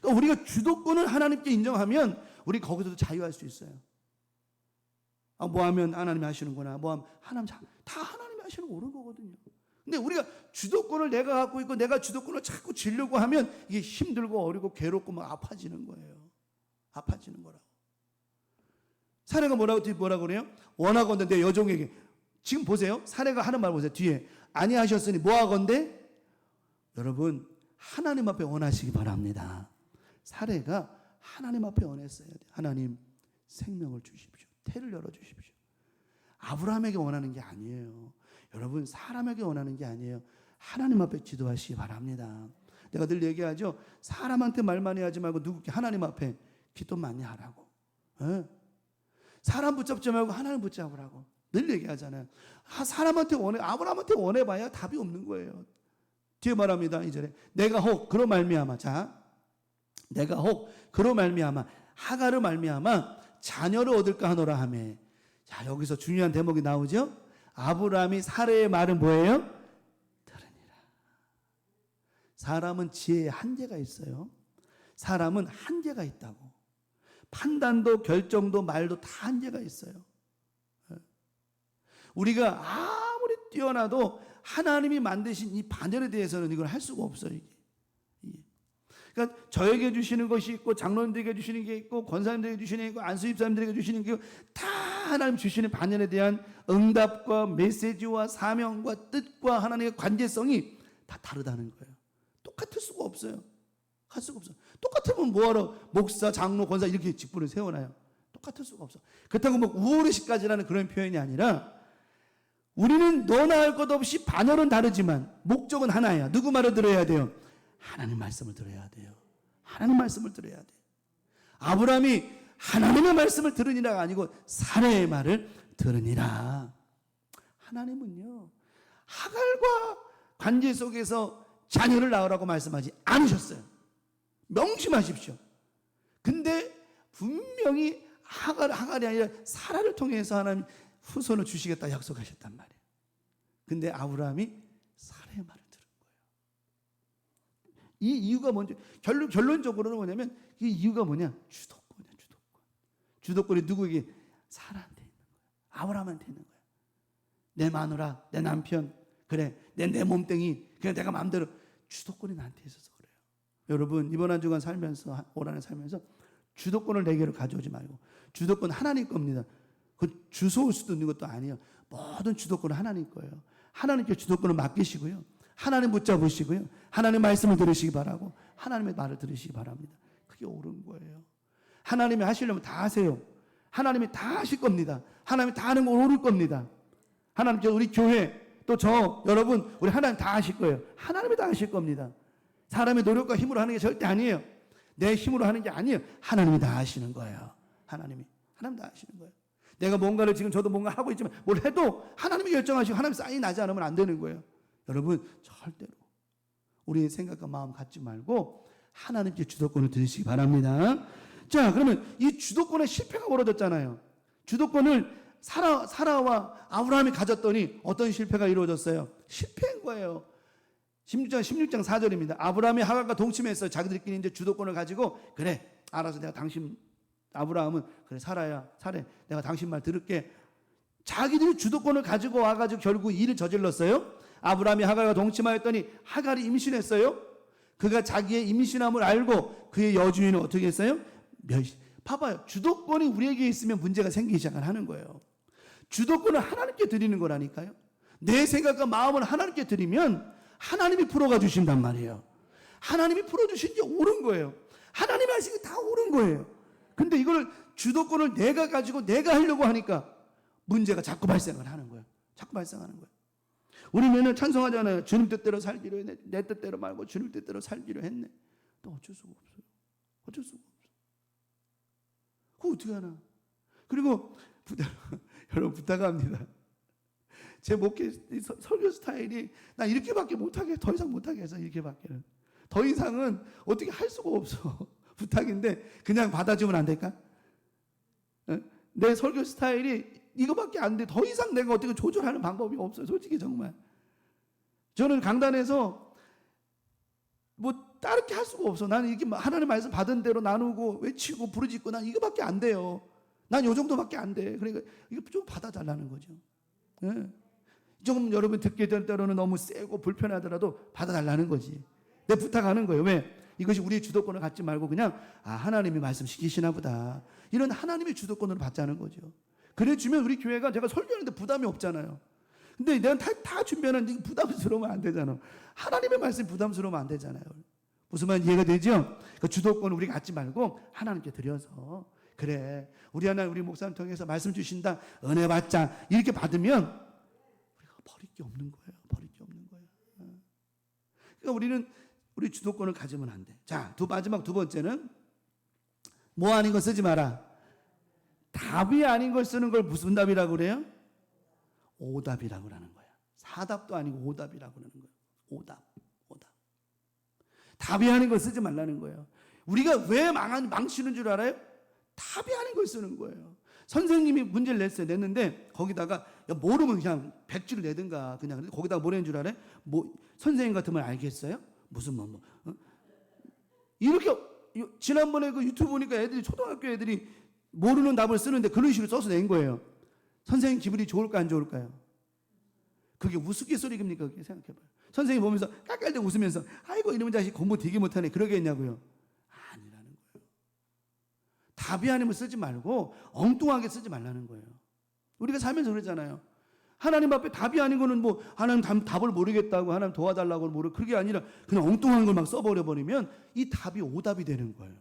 그러니까 우리가 주도권을 하나님께 인정하면 우리 거기서도 자유할 수 있어요. 뭐 하면 하나님이 하시는구나. 뭐 하면 다 하나님이 하시는 거 옳은 거거든요. 근데 우리가 주도권을 내가 갖고 있고 내가 주도권을 자꾸 쥐려고 하면 이게 힘들고 어렵고 괴롭고 막 아파지는 거예요. 아파지는 거라고. 사례가 뭐라고 그래요? 원하건대 내 여종에게. 지금 보세요. 사례가 하는 말 보세요. 뒤에 아니하셨으니 뭐하건대? 여러분, 하나님 앞에 원하시기 바랍니다. 사례가 하나님 앞에 원했어야 돼요. 하나님, 생명을 주십시오. 태를 열어주십시오. 아브라함에게 원하는 게 아니에요. 여러분, 사람에게 원하는 게 아니에요. 하나님 앞에 기도하시기 바랍니다. 내가 늘 얘기하죠. 사람한테 말 많이 하지 말고 누구께 하나님 앞에 기도 많이 하라고. 사람 붙잡지 말고 하나님 붙잡으라고 늘 얘기하잖아요. 사람한테 원해, 아브라함한테 원해봐야 답이 없는 거예요. 뒤에 말합니다. 이전에 내가 혹 그로 말미암아, 자, 내가 혹 그로 말미암아 하가를 말미암아 자녀를 얻을까 하노라 하매. 자, 여기서 중요한 대목이 나오죠. 아브라함이 사례의 말은 뭐예요? 들으니라. 사람은 지혜에 한계가 있어요. 사람은 한계가 있다고. 판단도 결정도 말도 다 한계가 있어요. 우리가 아무리 뛰어나도 하나님이 만드신 이 반열에 대해서는 이걸 할 수가 없어요. 이게. 그러니까 저에게 주시는 것이 있고 장로님들에게 주시는 게 있고 권사님들에게 주시는 게 있고 안수집사님들에게 주시는 게 있고 다 하나님 주시는 반열에 대한 응답과 메시지와 사명과 뜻과 하나님의 관계성이 다 다르다는 거예요. 똑같을 수가 없어요. 할 수가 없어. 똑같으면 뭐하러 목사, 장로, 권사 이렇게 직분을 세워놔요. 똑같을 수가 없어. 그렇다고 뭐 우월의식까지라는 그런 표현이 아니라 우리는 너나 할 것 없이 반열은 다르지만 목적은 하나야. 누구 말을 들어야 돼요? 하나님 말씀을 들어야 돼요. 하나님 말씀을 들어야 돼요. 아브라함이 하나님의 말씀을 들으니라가 아니고 사례의 말을 들으니라. 하나님은요, 하갈과 관계 속에서 자녀를 낳으라고 말씀하지 않으셨어요. 명심하십시오. 근데 분명히 하갈이 아니라 사라를 통해서 하나님 후손을 주시겠다 약속하셨단 말이에요. 근데 아브라함이 사라의 말을 들은 거예요. 이 이유가 뭔지 결론적으로는 뭐냐면 이 이유가 뭐냐? 주도권이야. 주도권이 누구에게? 사라한테 있는 거예요. 아브라함한테 있는 거예요. 내 마누라, 내 남편, 그래 내 몸뚱이, 그냥 내가 마음대로. 주도권이 나한테 있어서 그래요. 여러분, 이번 한 주간 살면서, 올 한 해 살면서 주도권을 내게로 가져오지 말고, 주도권 하나님 겁니다. 그 주소올 수도 있는 것도 아니에요. 모든 주도권은 하나님 거예요. 하나님께 주도권을 맡기시고요. 하나님 붙잡으시고요. 하나님 말씀을 들으시기 바라고 하나님의 말을 들으시기 바랍니다. 그게 옳은 거예요. 하나님이 하시려면 다 하세요. 하나님이 다 하실 겁니다. 하나님이 다 하는 건 옳을 겁니다. 하나님께서 우리 교회 또 저 여러분 우리 하나님 다 하실 거예요. 하나님이 다 하실 겁니다. 사람의 노력과 힘으로 하는 게 절대 아니에요. 내 힘으로 하는 게 아니에요. 하나님이 다 하시는 거예요. 하나님 다 하시는 거예요. 내가 뭔가를 지금 저도 뭔가 하고 있지만 뭘 해도 하나님이 결정하시고 하나님 사인이 나지 않으면 안 되는 거예요. 여러분, 절대로 우리의 생각과 마음 갖지 말고 하나님께 주도권을 드리시기 바랍니다. 자, 그러면 이 주도권에 실패가 벌어졌잖아요. 주도권을 사라와 아브라함이 가졌더니 어떤 실패가 이루어졌어요? 실패한 거예요. 16장 4절입니다. 아브라함이 하갈과 동침했어요. 자기들끼리 이제 주도권을 가지고, 그래, 알아서 내가 당신, 아브라함은, 그래, 사라야, 내가 당신 말 들을게. 자기들이 주도권을 가지고 와가지고 결국 일을 저질렀어요. 아브라함이 하갈과 동침하였더니 하갈이 임신했어요. 그가 자기의 임신함을 알고 그의 여주인은 어떻게 했어요? 봐봐요. 주도권이 우리에게 있으면 문제가 생기기 시작하는 거예요. 주도권을 하나님께 드리는 거라니까요. 내 생각과 마음을 하나님께 드리면 하나님이 풀어가 주신단 말이에요. 하나님이 풀어주신 게 옳은 거예요. 하나님이 하신 게 다 옳은 거예요. 근데 이걸 주도권을 내가 가지고 내가 하려고 하니까 문제가 자꾸 발생을 하는 거예요. 자꾸 발생하는 거예요. 우리 매년 찬송하잖아요. 주님 뜻대로 살기로 했네. 내 뜻대로 말고 주님 뜻대로 살기로 했네. 또 어쩔 수가 없어요. 어쩔 수가 없어요. 그거 어떻게 하나. 그리고 여러분 부탁합니다. 제 목회 설교 스타일이 나 이렇게밖에 못하게, 더 이상 못하게 해서 이렇게밖에는. 더 이상은 어떻게 할 수가 없어. 부탁인데 그냥 받아주면 안 될까? 내 설교 스타일이 이거밖에 안 돼. 더 이상 내가 어떻게 조절하는 방법이 없어요. 솔직히 정말. 저는 강단에서 뭐 다르게 할 수가 없어. 나는 이렇게 하나님 말씀 받은 대로 나누고 외치고 부르짖고 난 이거밖에 안 돼요. 난 요 정도밖에 안 돼. 그러니까 이거 좀 받아달라는 거죠. 예. 조금 여러분 듣게 될 때로는 너무 세고 불편하더라도 받아달라는 거지. 내 부탁하는 거예요. 왜? 이것이 우리의 주도권을 갖지 말고 그냥 하나님이 말씀 시키시나 보다. 이런 하나님의 주도권을 받자는 거죠. 그래 주면 우리 교회가 제가 설교하는데 부담이 없잖아요. 근데 내가 다 준비하는데 부담스러우면 안 되잖아. 하나님의 말씀이 부담스러우면 안 되잖아요. 무슨 말 이해가 되죠? 그 주도권을 우리가 갖지 말고 하나님께 드려서 그래 우리 하나님 우리 목사님 통해서 말씀 주신다 은혜 받자 이렇게 받으면 우리가 버릴 게 없는 거예요. 버릴 게 없는 거예요. 그러니까 우리는 우리 주도권을 가지면 안 돼. 자, 마지막 두 번째는 뭐 아닌 거 쓰지 마라. 답이 아닌 걸 쓰는 걸 무슨 답이라고 그래요? 오답이라고 그러는 거야. 사답도 아니고 오답이라고 그러는 거예요. 오답. 답이 아닌 걸 쓰지 말라는 거예요. 우리가 왜 망치는 줄 알아요? 답이 아닌 걸 쓰는 거예요. 선생님이 문제를 냈는데 거기다가 모르면 그냥 100줄을 내든가 그냥 거기다가 뭐라는 줄 알아요? 뭐 선생님 같으면 알겠어요? 무슨 이렇게 지난번에 그 유튜브 보니까 애들이 초등학교 애들이 모르는 답을 쓰는데 그런 식으로 써서 낸 거예요. 선생님 기분이 좋을까 안 좋을까요? 그게 우스갯소리입니까? 그게 생각해봐요. 선생님 보면서 깔깔대고 웃으면서 아이고 이놈의 자식 공부 되게 못하네 그러겠냐고요. 아니라는 거예요. 답이 아니면 쓰지 말고 엉뚱하게 쓰지 말라는 거예요. 우리가 살면서 그러잖아요. 하나님 앞에 답이 아닌 거는 뭐 하나님 답을 모르겠다고 하나님 도와달라고 모르고 그게 아니라 그냥 엉뚱한 걸 막 써버려 버리면 이 답이 오답이 되는 거예요.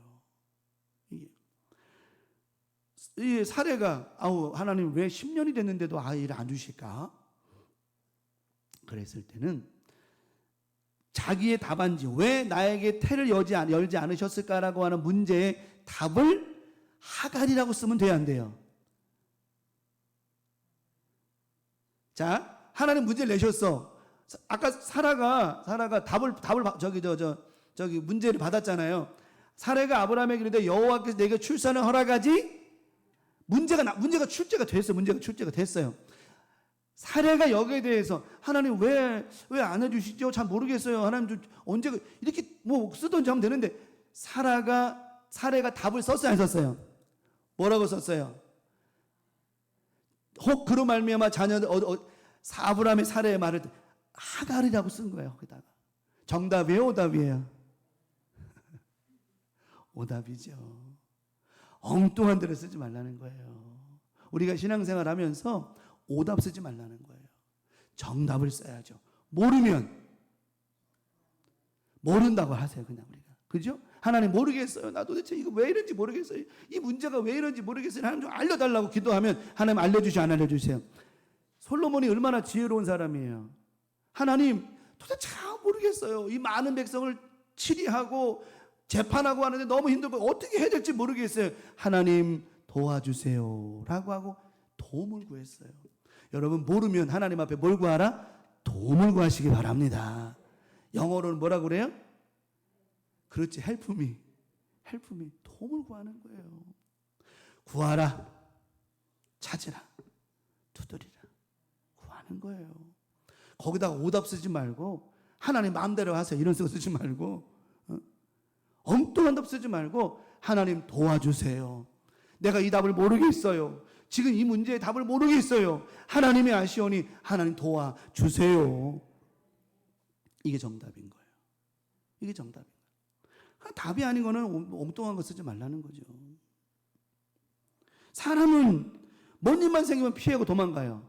이 사례가 하나님 왜 10년이 됐는데도 아이를 안 주실까? 그랬을 때는 자기의 답안지 왜 나에게 태를 열지 않으셨을까라고 하는 문제의 답을 하갈이라고 쓰면 돼요 안 돼요? 자, 하나님 문제를 내셨어. 아까 사라가 답을 저기 문제를 받았잖아요. 사라가 아브라함에게 이르되 여호와께서 내게 출산을 허락하지. 문제가 출제가 됐어요. 문제가 출제가 됐어요. 사례가 여기에 대해서 하나님 왜 안 해주시죠? 잘 모르겠어요. 하나님 언제 이렇게 뭐 쓰던지 하면 되는데 사례가 답을 썼어요, 안 썼어요? 뭐라고 썼어요? 혹 그로 말미암아 자녀들 아브라함의 사례의 말을 하갈이라고 쓴 거예요. 거기다가 정답이에요, 오답이에요? 오답이죠. 엉뚱한 데를 쓰지 말라는 거예요. 우리가 신앙생활하면서 오답 쓰지 말라는 거예요. 정답을 써야죠. 모른다고 하세요. 그냥 우리가. 그죠? 하나님 모르겠어요. 나 도대체 이거 왜 이런지 모르겠어요. 이 문제가 왜 이런지 모르겠어요. 하나님 좀 알려달라고 기도하면 하나님 알려주시오 안 알려주세요. 솔로몬이 얼마나 지혜로운 사람이에요. 하나님 도대체 모르겠어요. 이 많은 백성을 치리하고 재판하고 하는데 너무 힘들고 어떻게 해야 될지 모르겠어요. 하나님 도와주세요 라고 하고 도움을 구했어요. 여러분 모르면 하나님 앞에 뭘 구하라? 도움을 구하시기 바랍니다. 영어로는 뭐라고 그래요? 그렇지, help me. 도움을 구하는 거예요. 구하라, 찾으라, 두드리라. 구하는 거예요. 거기다가 오답 쓰지 말고 하나님 마음대로 하세요 이런 거 쓰지 말고 엉뚱한 답 쓰지 말고 하나님 도와주세요. 내가 이 답을 모르겠어요. 지금 이 문제의 답을 모르겠어요. 하나님이 아시오니 하나님 도와주세요. 이게 정답인 거예요. 이게 정답인 거예요. 답이 아닌 거는 엉뚱한 거 쓰지 말라는 거죠. 사람은 뭔 일만 생기면 피하고 도망가요.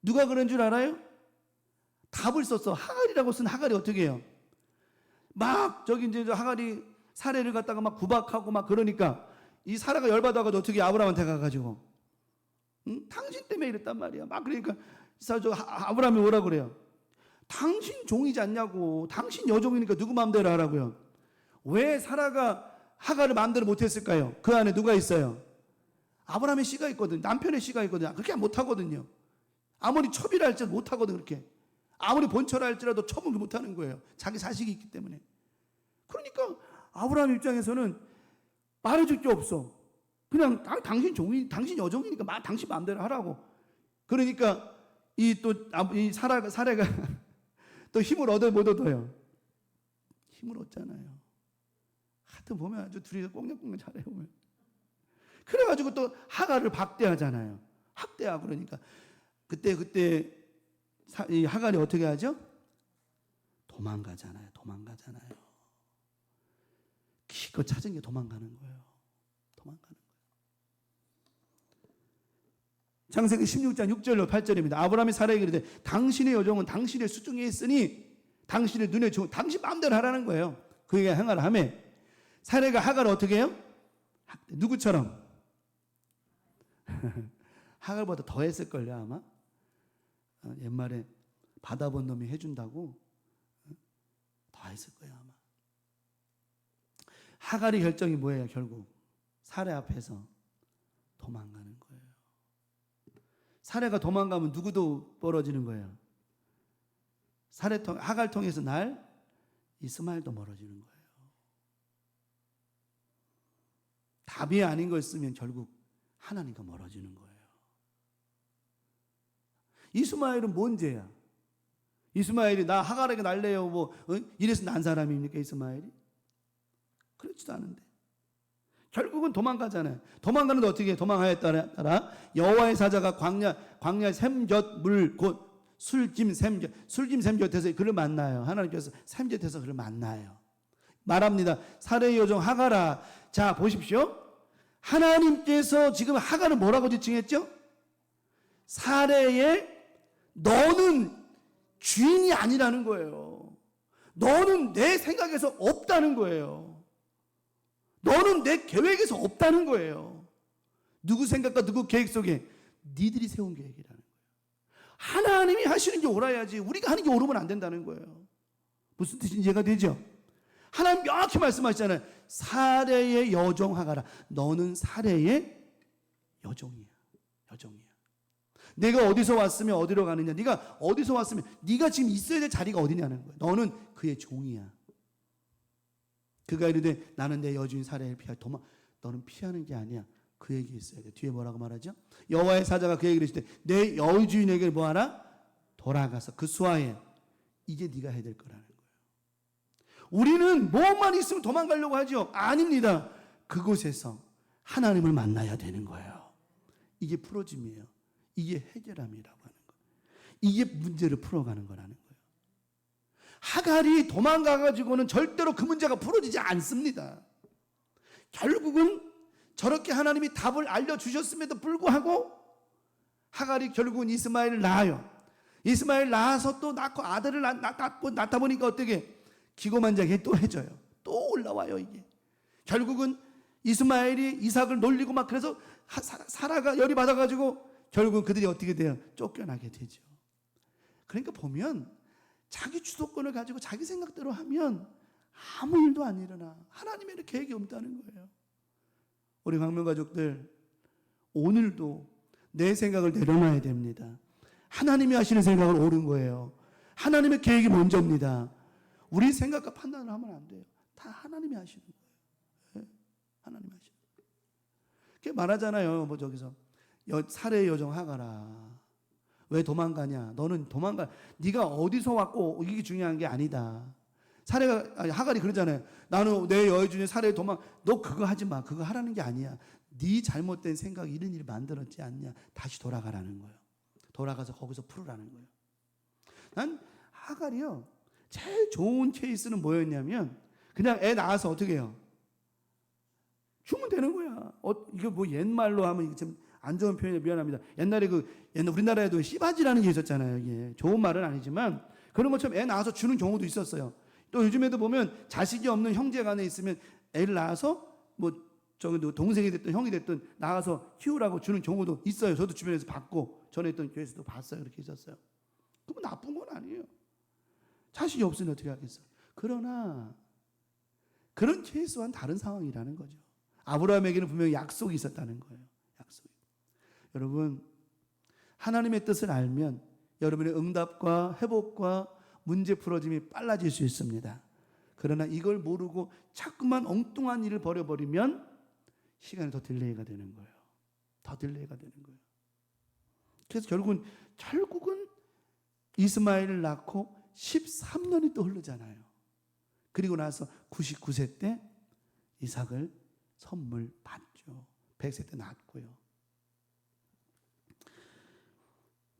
누가 그런 줄 알아요? 답을 썼어. 하갈이라고 쓴 하갈이 어떻게 해요? 막 저기 이제 하갈이 사례를 갖다가 막 구박하고 막 그러니까 이 사라가 열받아가지고 어떻게 아브라함한테 가가지고 당신 때문에 이랬단 말이야. 막 그러니까 아브라함이 뭐라 그래요? 당신 종이지 않냐고. 당신 여종이니까 누구 마음대로 하라고요. 왜 사라가 하갈을 마음대로 못했을까요? 그 안에 누가 있어요? 아브라함의 씨가 있거든. 남편의 씨가 있거든. 그렇게 못하거든요. 아무리 첩이라 할지라도 못하거든. 그렇게 아무리 본처라 할지라도 첩은 못하는 거예요. 자기 자식이 있기 때문에. 그러니까 아브라함 입장에서는 말해줄 게 없어. 그냥 당신 종이, 당신 여종이니까 당신 마음대로 하라고. 그러니까 이 사례가 또 힘을 얻어 못 얻어요. 힘을 얻잖아요. 하여튼 보면 아주 둘이 꽁냥꽁냥 잘해요. 보면. 그래가지고 또 하갈을 박대하잖아요. 학대하고 그러니까 그때 이 하갈이 어떻게 하죠? 도망가잖아요. 기껏 찾은 게 도망가는 거예요. 창세기 16장 6절로 8절입니다. 아브라함이 사라에게 이르되 당신의 여종은 당신의 수중에 있으니 당신의 눈에 좋은 당신 마음대로 하라는 거예요. 그에게 행하라 하며 사라가 하갈을 어떻게 해요? 누구처럼? 하갈보다 더 했을걸요 아마. 옛말에 받아본 놈이 해준다고 더 했을 거예요 아마. 하갈의 결정이 뭐예요? 결국 사례 앞에서 도망가는 거예요. 사례가 도망가면 누구도 멀어지는 거예요. 하갈 통해서 날 이스마엘도 멀어지는 거예요. 답이 아닌 걸 쓰면 결국 하나님과 멀어지는 거예요. 이스마엘은 뭔 죄야? 이스마엘이 나 하갈에게 날래요 이래서 난 사람입니까 이스마엘이? 그렇지도 않은데 결국은 도망가잖아요. 도망가는데 어떻게 도망하였 따라 여호와의 사자가 광야 샘곁물 곧 술짐 샘곁에서 그를 만나요. 하나님께서 샘곁에서 그를 만나요. 말합니다. 사례의 여종 하갈아. 자 보십시오. 하나님께서 지금 하갈을 뭐라고 지칭했죠? 사례의 너는 주인이 아니라는 거예요. 너는 내 생각에서 없다는 거예요. 너는 내 계획에서 없다는 거예요. 누구 생각과 누구 계획 속에 니들이 세운 계획이라는 거예요. 하나님이 하시는 게 옳아야지 우리가 하는 게 옳으면 안 된다는 거예요. 무슨 뜻인지 이해가 되죠? 하나님 명확히 말씀하시잖아요. 사례의 여종 하갈아. 너는 사례의 여종이야. 내가 어디서 왔으면 어디로 가느냐. 네가 어디서 왔으면 네가 지금 있어야 될 자리가 어디냐는 거예요. 너는 그의 종이야. 그가 이르되 나는 내 여주인 사례를 피할 너는 피하는 게 아니야. 그에게 있어야 돼. 뒤에 뭐라고 말하죠? 여호와의 사자가 그에게 이르시되 내 여주인에게 뭐하라? 돌아가서 그 수하에 이게 네가 해야 될 거라는 거예요. 우리는 뭐만 있으면 도망가려고 하죠. 아닙니다. 그곳에서 하나님을 만나야 되는 거예요. 이게 풀어짐이에요. 이게 해결함이라고 하는 거예요. 이게 문제를 풀어가는 거라는 거예요. 하갈이 도망가가지고는 절대로 그 문제가 풀어지지 않습니다. 결국은 저렇게 하나님이 답을 알려주셨음에도 불구하고 하갈이 결국은 이스마엘을 낳아요. 이스마엘 낳아서 또 낳고 아들을 낳다 보니까 어떻게 기고만장하게 또 해줘요. 또 올라와요 이게. 결국은 이스마엘이 이삭을 놀리고 막 그래서 사라가 열이 받아가지고 결국은 그들이 어떻게 돼요? 쫓겨나게 되죠. 그러니까 보면 자기 주도권을 가지고 자기 생각대로 하면 아무 일도 안 일어나. 하나님의 계획이 없다는 거예요. 우리 광명 가족들 오늘도 내 생각을 내려놔야 됩니다. 하나님이 하시는 생각을 옳은 거예요. 하나님의 계획이 먼저입니다. 우리 생각과 판단을 하면 안 돼요. 다 하나님이 하시는 거예요. 하나님이 하시는 거예요. 그게 말하잖아요. 저기서 사례의 여종 하갈아. 왜 도망가냐? 너는 네가 어디서 왔고 이게 중요한 게 아니다. 하갈이 그러잖아요. 나는 내 여주인의 사례에 너 그거 하지 마. 그거 하라는 게 아니야. 네 잘못된 생각 이런 일을 만들었지 않냐. 다시 돌아가라는 거예요. 돌아가서 거기서 풀으라는 거예요. 난 하갈이요. 제일 좋은 케이스는 뭐였냐면 그냥 애 낳아서 어떻게 해요? 주면 되는 거야. 이게 뭐 옛말로 하면 이게 좀 안 좋은 표현이 미안합니다. 옛날 우리나라에도 씨바지라는 게 있었잖아요. 이게 좋은 말은 아니지만 그런 것처럼 애 낳아서 주는 경우도 있었어요. 또 요즘에도 보면 자식이 없는 형제간에 있으면 애를 낳아서 뭐 저기 동생이 됐든 형이 됐든 낳아서 키우라고 주는 경우도 있어요. 저도 주변에서 봤고 전에 있던 교회에서도 봤어요. 그렇게 있었어요. 그건 나쁜 건 아니에요. 자식이 없으면 어떻게 하겠어. 그러나 그런 케이스와는 다른 상황이라는 거죠. 아브라함에게는 분명히 약속이 있었다는 거예요. 약속이. 여러분, 하나님의 뜻을 알면 여러분의 응답과 회복과 문제 풀어짐이 빨라질 수 있습니다. 그러나 이걸 모르고 자꾸만 엉뚱한 일을 벌여버리면 시간이 더 딜레이가 되는 거예요. 더 딜레이가 되는 거예요. 그래서 결국은 이스마엘을 낳고 13년이 또 흐르잖아요. 그리고 나서 99세 때 이삭을 선물 받죠. 100세 때 낳았고요.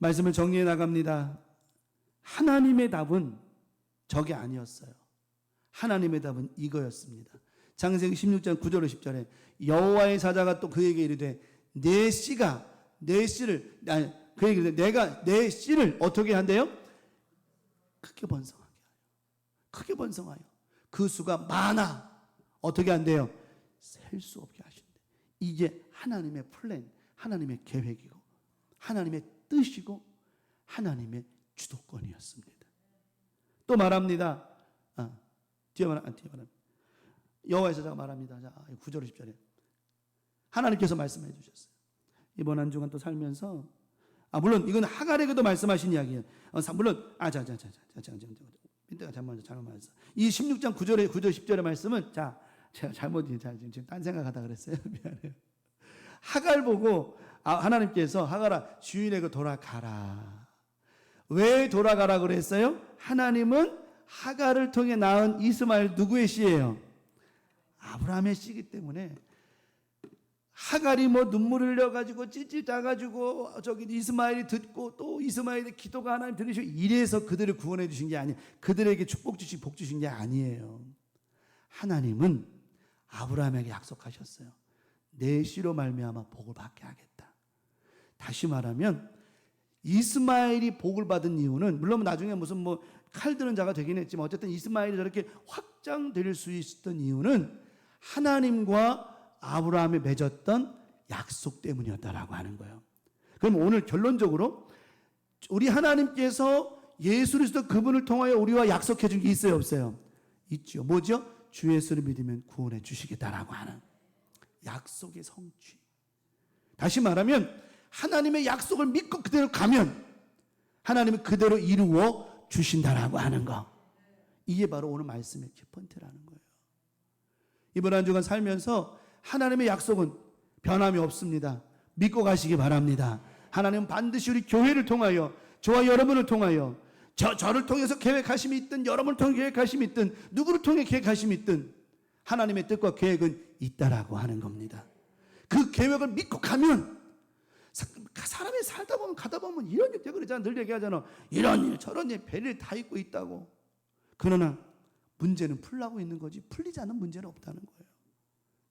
말씀을 정리해 나갑니다. 하나님의 답은 저게 아니었어요. 하나님의 답은 이거였습니다. 창세기 16장 9절로 10절에 여호와의 사자가 또 그에게 이르되 그에게 이르되 내가 내 씨를 어떻게 한대요? 크게 번성하게 하여. 크게 번성하여. 그 수가 많아. 어떻게 한대요? 셀 수 없게 하신대. 이게 하나님의 플랜, 하나님의 계획이고 하나님의 뜻이고 하나님의 주도권이었습니다. 또 말합니다. 뒤에 말합니다. 여호와의 사자가 말합니다. 자, 9절 10절에 하나님께서 말씀해 주셨어요. 이번 한 주간 또 살면서 물론 이건 하갈에게도 말씀하신 이야기예요. 물론 민트가 잘못 말했어. 이 16장 9절 10절의 말씀은 제가 지금 딴 생각하다 그랬어요. 미안해요. 하갈 보고 하나님께서 하갈아 주인에게 돌아가라. 왜 돌아가라 그랬어요? 하나님은 하갈을 통해 낳은 이스마엘 누구의 씨예요? 아브라함의 씨이기 때문에 하갈이 뭐 눈물을 흘려가지고 찌찌 짜가지고 저기 이스마엘이 듣고 또 이스마엘의 기도가 하나님 들으시고 이래서 그들을 구원해 주신 게 아니에요. 그들에게 축복 주시고 복 주신 게 아니에요. 하나님은 아브라함에게 약속하셨어요. 내 씨로 말미암아 복을 받게 하겠다. 다시 말하면 이스마엘이 복을 받은 이유는 물론 나중에 무슨 뭐 칼 드는 자가 되긴 했지만 어쨌든 이스마엘이 저렇게 확장될 수 있었던 이유는 하나님과 아브라함이 맺었던 약속 때문이었다라고 하는 거예요. 그럼 오늘 결론적으로 우리 하나님께서 예수 그리스도 그분을 통하여 우리와 약속해 준 게 있어요, 없어요? 있죠. 뭐죠? 주 예수를 믿으면 구원해 주시겠다라고 하는 약속의 성취. 다시 말하면 하나님의 약속을 믿고 그대로 가면 하나님은 그대로 이루어 주신다라고 하는 거. 이게 바로 오늘 말씀의 키포인트라는 거예요. 이번 한 주간 살면서 하나님의 약속은 변함이 없습니다. 믿고 가시기 바랍니다. 하나님은 반드시 우리 교회를 통하여 저와 여러분을 통하여 저를 통해서 계획하심이 있든 여러분을 통해 계획하심이 있든 누구를 통해 계획하심이 있든 하나님의 뜻과 계획은 있다라고 하는 겁니다. 그 계획을 믿고 가면 사람이 살다 보면 가다 보면 이런 일 그러잖아. 늘 얘기하잖아. 이런 일 저런 일 별일 다 있고 있다고. 그러나 문제는 풀려고 있는 거지 풀리지 않는 문제는 없다는 거예요.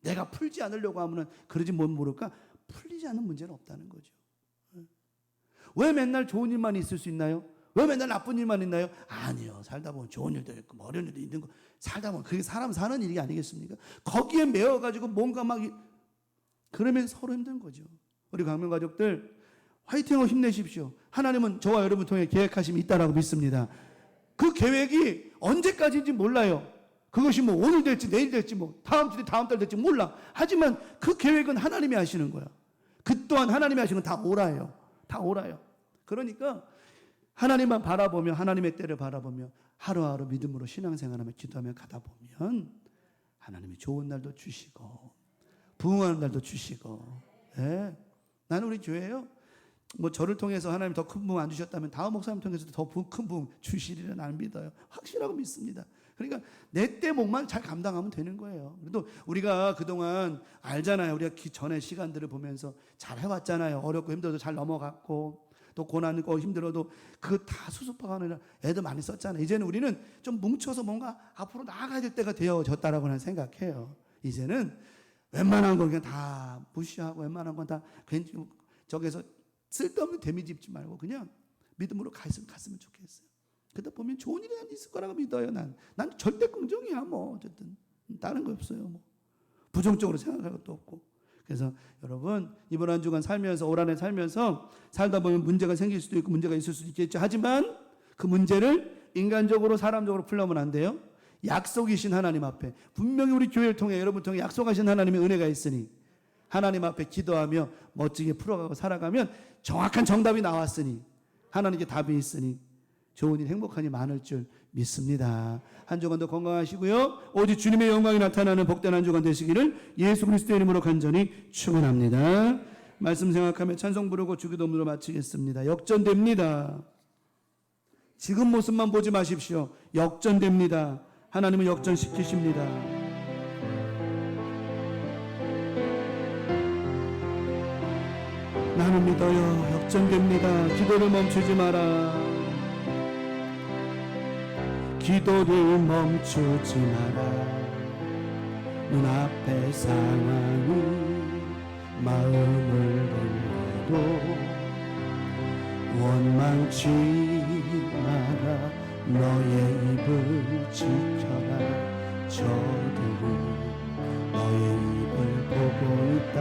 내가 풀지 않으려고 하면 그러지 뭘 모를까? 풀리지 않는 문제는 없다는 거죠. 왜 맨날 좋은 일만 있을 수 있나요? 왜 맨날 나쁜 일만 있나요? 아니요. 살다 보면 좋은 일도 있고 어려운 일도 있는 거. 살다 보면 그게 사람 사는 일이 아니겠습니까? 거기에 매여가지고 뭔가 막 그러면 서로 힘든 거죠. 우리 강명 가족들 화이팅하고 힘내십시오. 하나님은 저와 여러분 통해 계획하심이 있다라고 믿습니다. 그 계획이 언제까지인지 몰라요. 그것이 뭐 오늘 될지 내일 될지 뭐 다음 주 다음 달 될지 몰라. 하지만 그 계획은 하나님이 하시는 거야. 그 또한 하나님이 하시는 건 다 오라예요. 다 오라요. 그러니까 하나님만 바라보며 하나님의 때를 바라보며 하루하루 믿음으로 신앙생활하며 기도하며 가다 보면 하나님이 좋은 날도 주시고 부흥하는 날도 주시고. 네. 나는 우리 교회요. 뭐 저를 통해서 하나님 더 큰 부흥 안 주셨다면 다음 목사님 통해서도 더 큰 부흥 주시리라 나는 믿어요. 확실하고 믿습니다. 그러니까 내 때 목만 잘 감당하면 되는 거예요. 그래도 우리가 그동안 알잖아요. 우리가 전에 시간들을 보면서 잘 해왔잖아요. 어렵고 힘들어도 잘 넘어갔고 또 고난 있고 힘들어도 그거 다 수습하는 애들 많이 썼잖아요. 이제는 우리는 좀 뭉쳐서 뭔가 앞으로 나아가야 될 때가 되어졌다라고 는 생각해요. 이제는 웬만한 건 그냥 다 무시하고 웬만한 건 다 저기서 쓸데없는 데미지 입지 말고 그냥 믿음으로 갔으면 좋겠어요. 그러다 보면 좋은 일이 있을 거라고 믿어요. 난 절대 긍정이야. 뭐 어쨌든 다른 거 없어요. 뭐 부정적으로 생각할 것도 없고. 그래서 여러분 이번 한 주간 살면서 올 한해 살면서 살다 보면 문제가 생길 수도 있고 문제가 있을 수도 있겠죠. 하지만 그 문제를 인간적으로 사람적으로 풀려면 안 돼요. 약속이신 하나님 앞에 분명히 우리 교회를 통해 여러분 통해 약속하신 하나님의 은혜가 있으니 하나님 앞에 기도하며 멋지게 풀어가고 살아가면 정확한 정답이 나왔으니 하나님께 답이 있으니 좋은 일 행복한 일 많을 줄 믿습니다. 한 주간도 건강하시고요. 오직 주님의 영광이 나타나는 복된 한 주간 되시기를 예수 그리스도의 이름으로 간절히 축원합니다. 말씀 생각하며 찬송 부르고 주기도문으로 마치겠습니다. 역전됩니다. 지금 모습만 보지 마십시오. 역전됩니다. 하나님은 역전시키십니다. 나는 믿어요. 역전됩니다. 기도를 멈추지 마라. 기도를 멈추지 마라. 눈앞의 상황이 마음을 돌려도 원망치 마라. 너의 입을 지켜라. 저들은 너의 입을 보고 있다.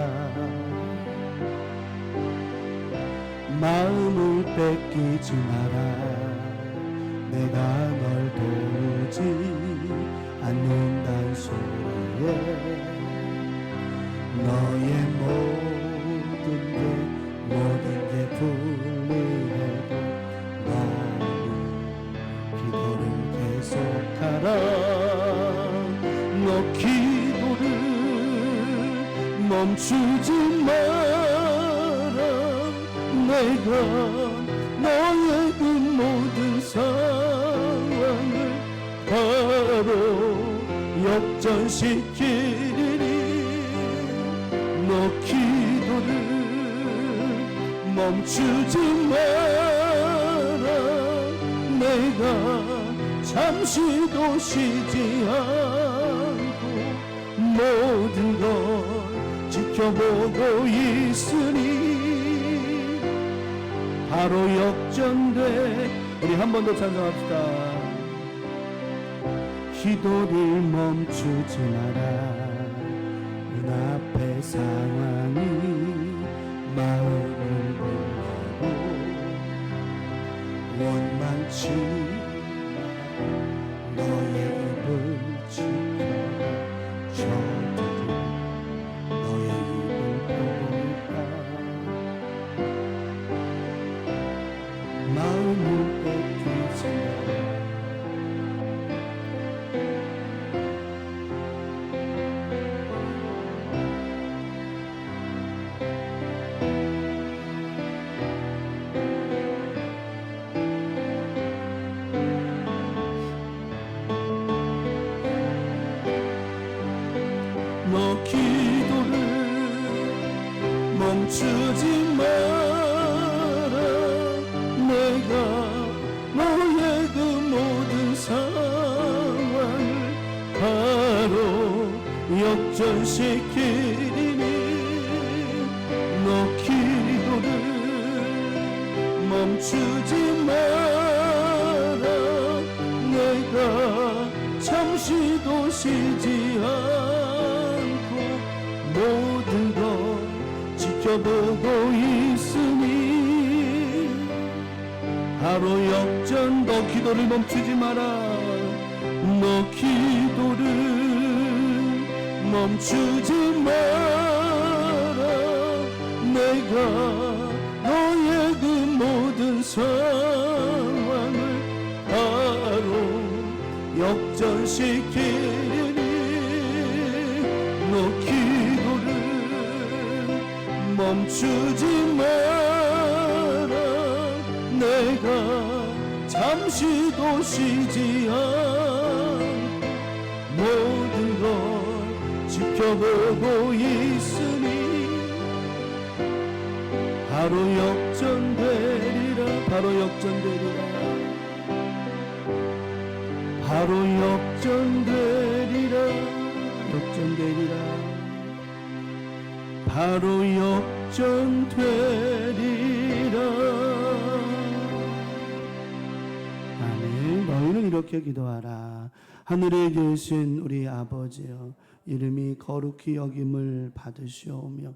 마음을 뺏기지 마라. 내가 널 도우지 않는단 소리에 너의 모든 게 불리해도 너는 기도를 계속하라. 너 기도를 멈추지 마라. 내가 너의 그 모든 상황을 바로 역전시키리니 너 기도를 멈추지 마라. 내가 잠시도 쉬지 않고 모든 걸 지켜보고 있으니 바로 역전돼. 우리 한 번 더 찬송합시다. 기도를 멈추지 마라. 눈앞의 상황이 마음을 울리고 원망치 마라. 너의 입을 지켜라. 저들은 너의 입을 보고 있다. 마음을 뺏기지 마라. 너 기도를 멈추지 마라. 내가 너의 그 모든 상황을 바로 역전시키리니 너 기도를 멈추지 마라. 내가 잠시도 쉬지 않고 모든 걸 지켜보고 있으니 바로 역전. 너 기도를 멈추지 마라. 너 기도를 멈추지 마라. 내가 너의 그 모든 상황을 바로 역전시키리니 너 기도를 멈추지 마라. 내가 잠시도 쉬지 않고 모든 걸 지켜보고 있으니 바로 역전되리라. 바로 역전되리라. 바로 역전되리라. 역전되리라. 바로 역전되리라. 아멘. 너희는 이렇게 기도하라. 하늘에 계신 우리 아버지여, 이름이 거룩히 여김을 받으시오며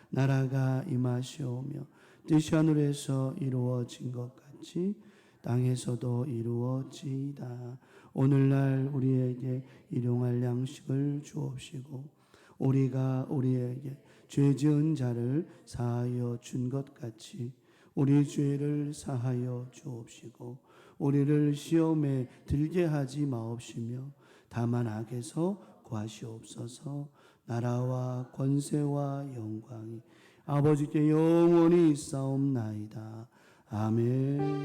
나라가 임하시오며 뜻이 하늘에서 이루어진 것 같이 땅에서도 이루어지이다. 오늘날 우리에게 일용할 양식을 주옵시고 우리가 우리에게 죄 지은 자를 사하여 준 것 같이 우리 죄를 사하여 주옵시고 우리를 시험에 들게 하지 마옵시며 다만 악에서 구하시옵소서. 나라와 권세와 영광이 아버지께 영원히 있사옵나이다. 아멘.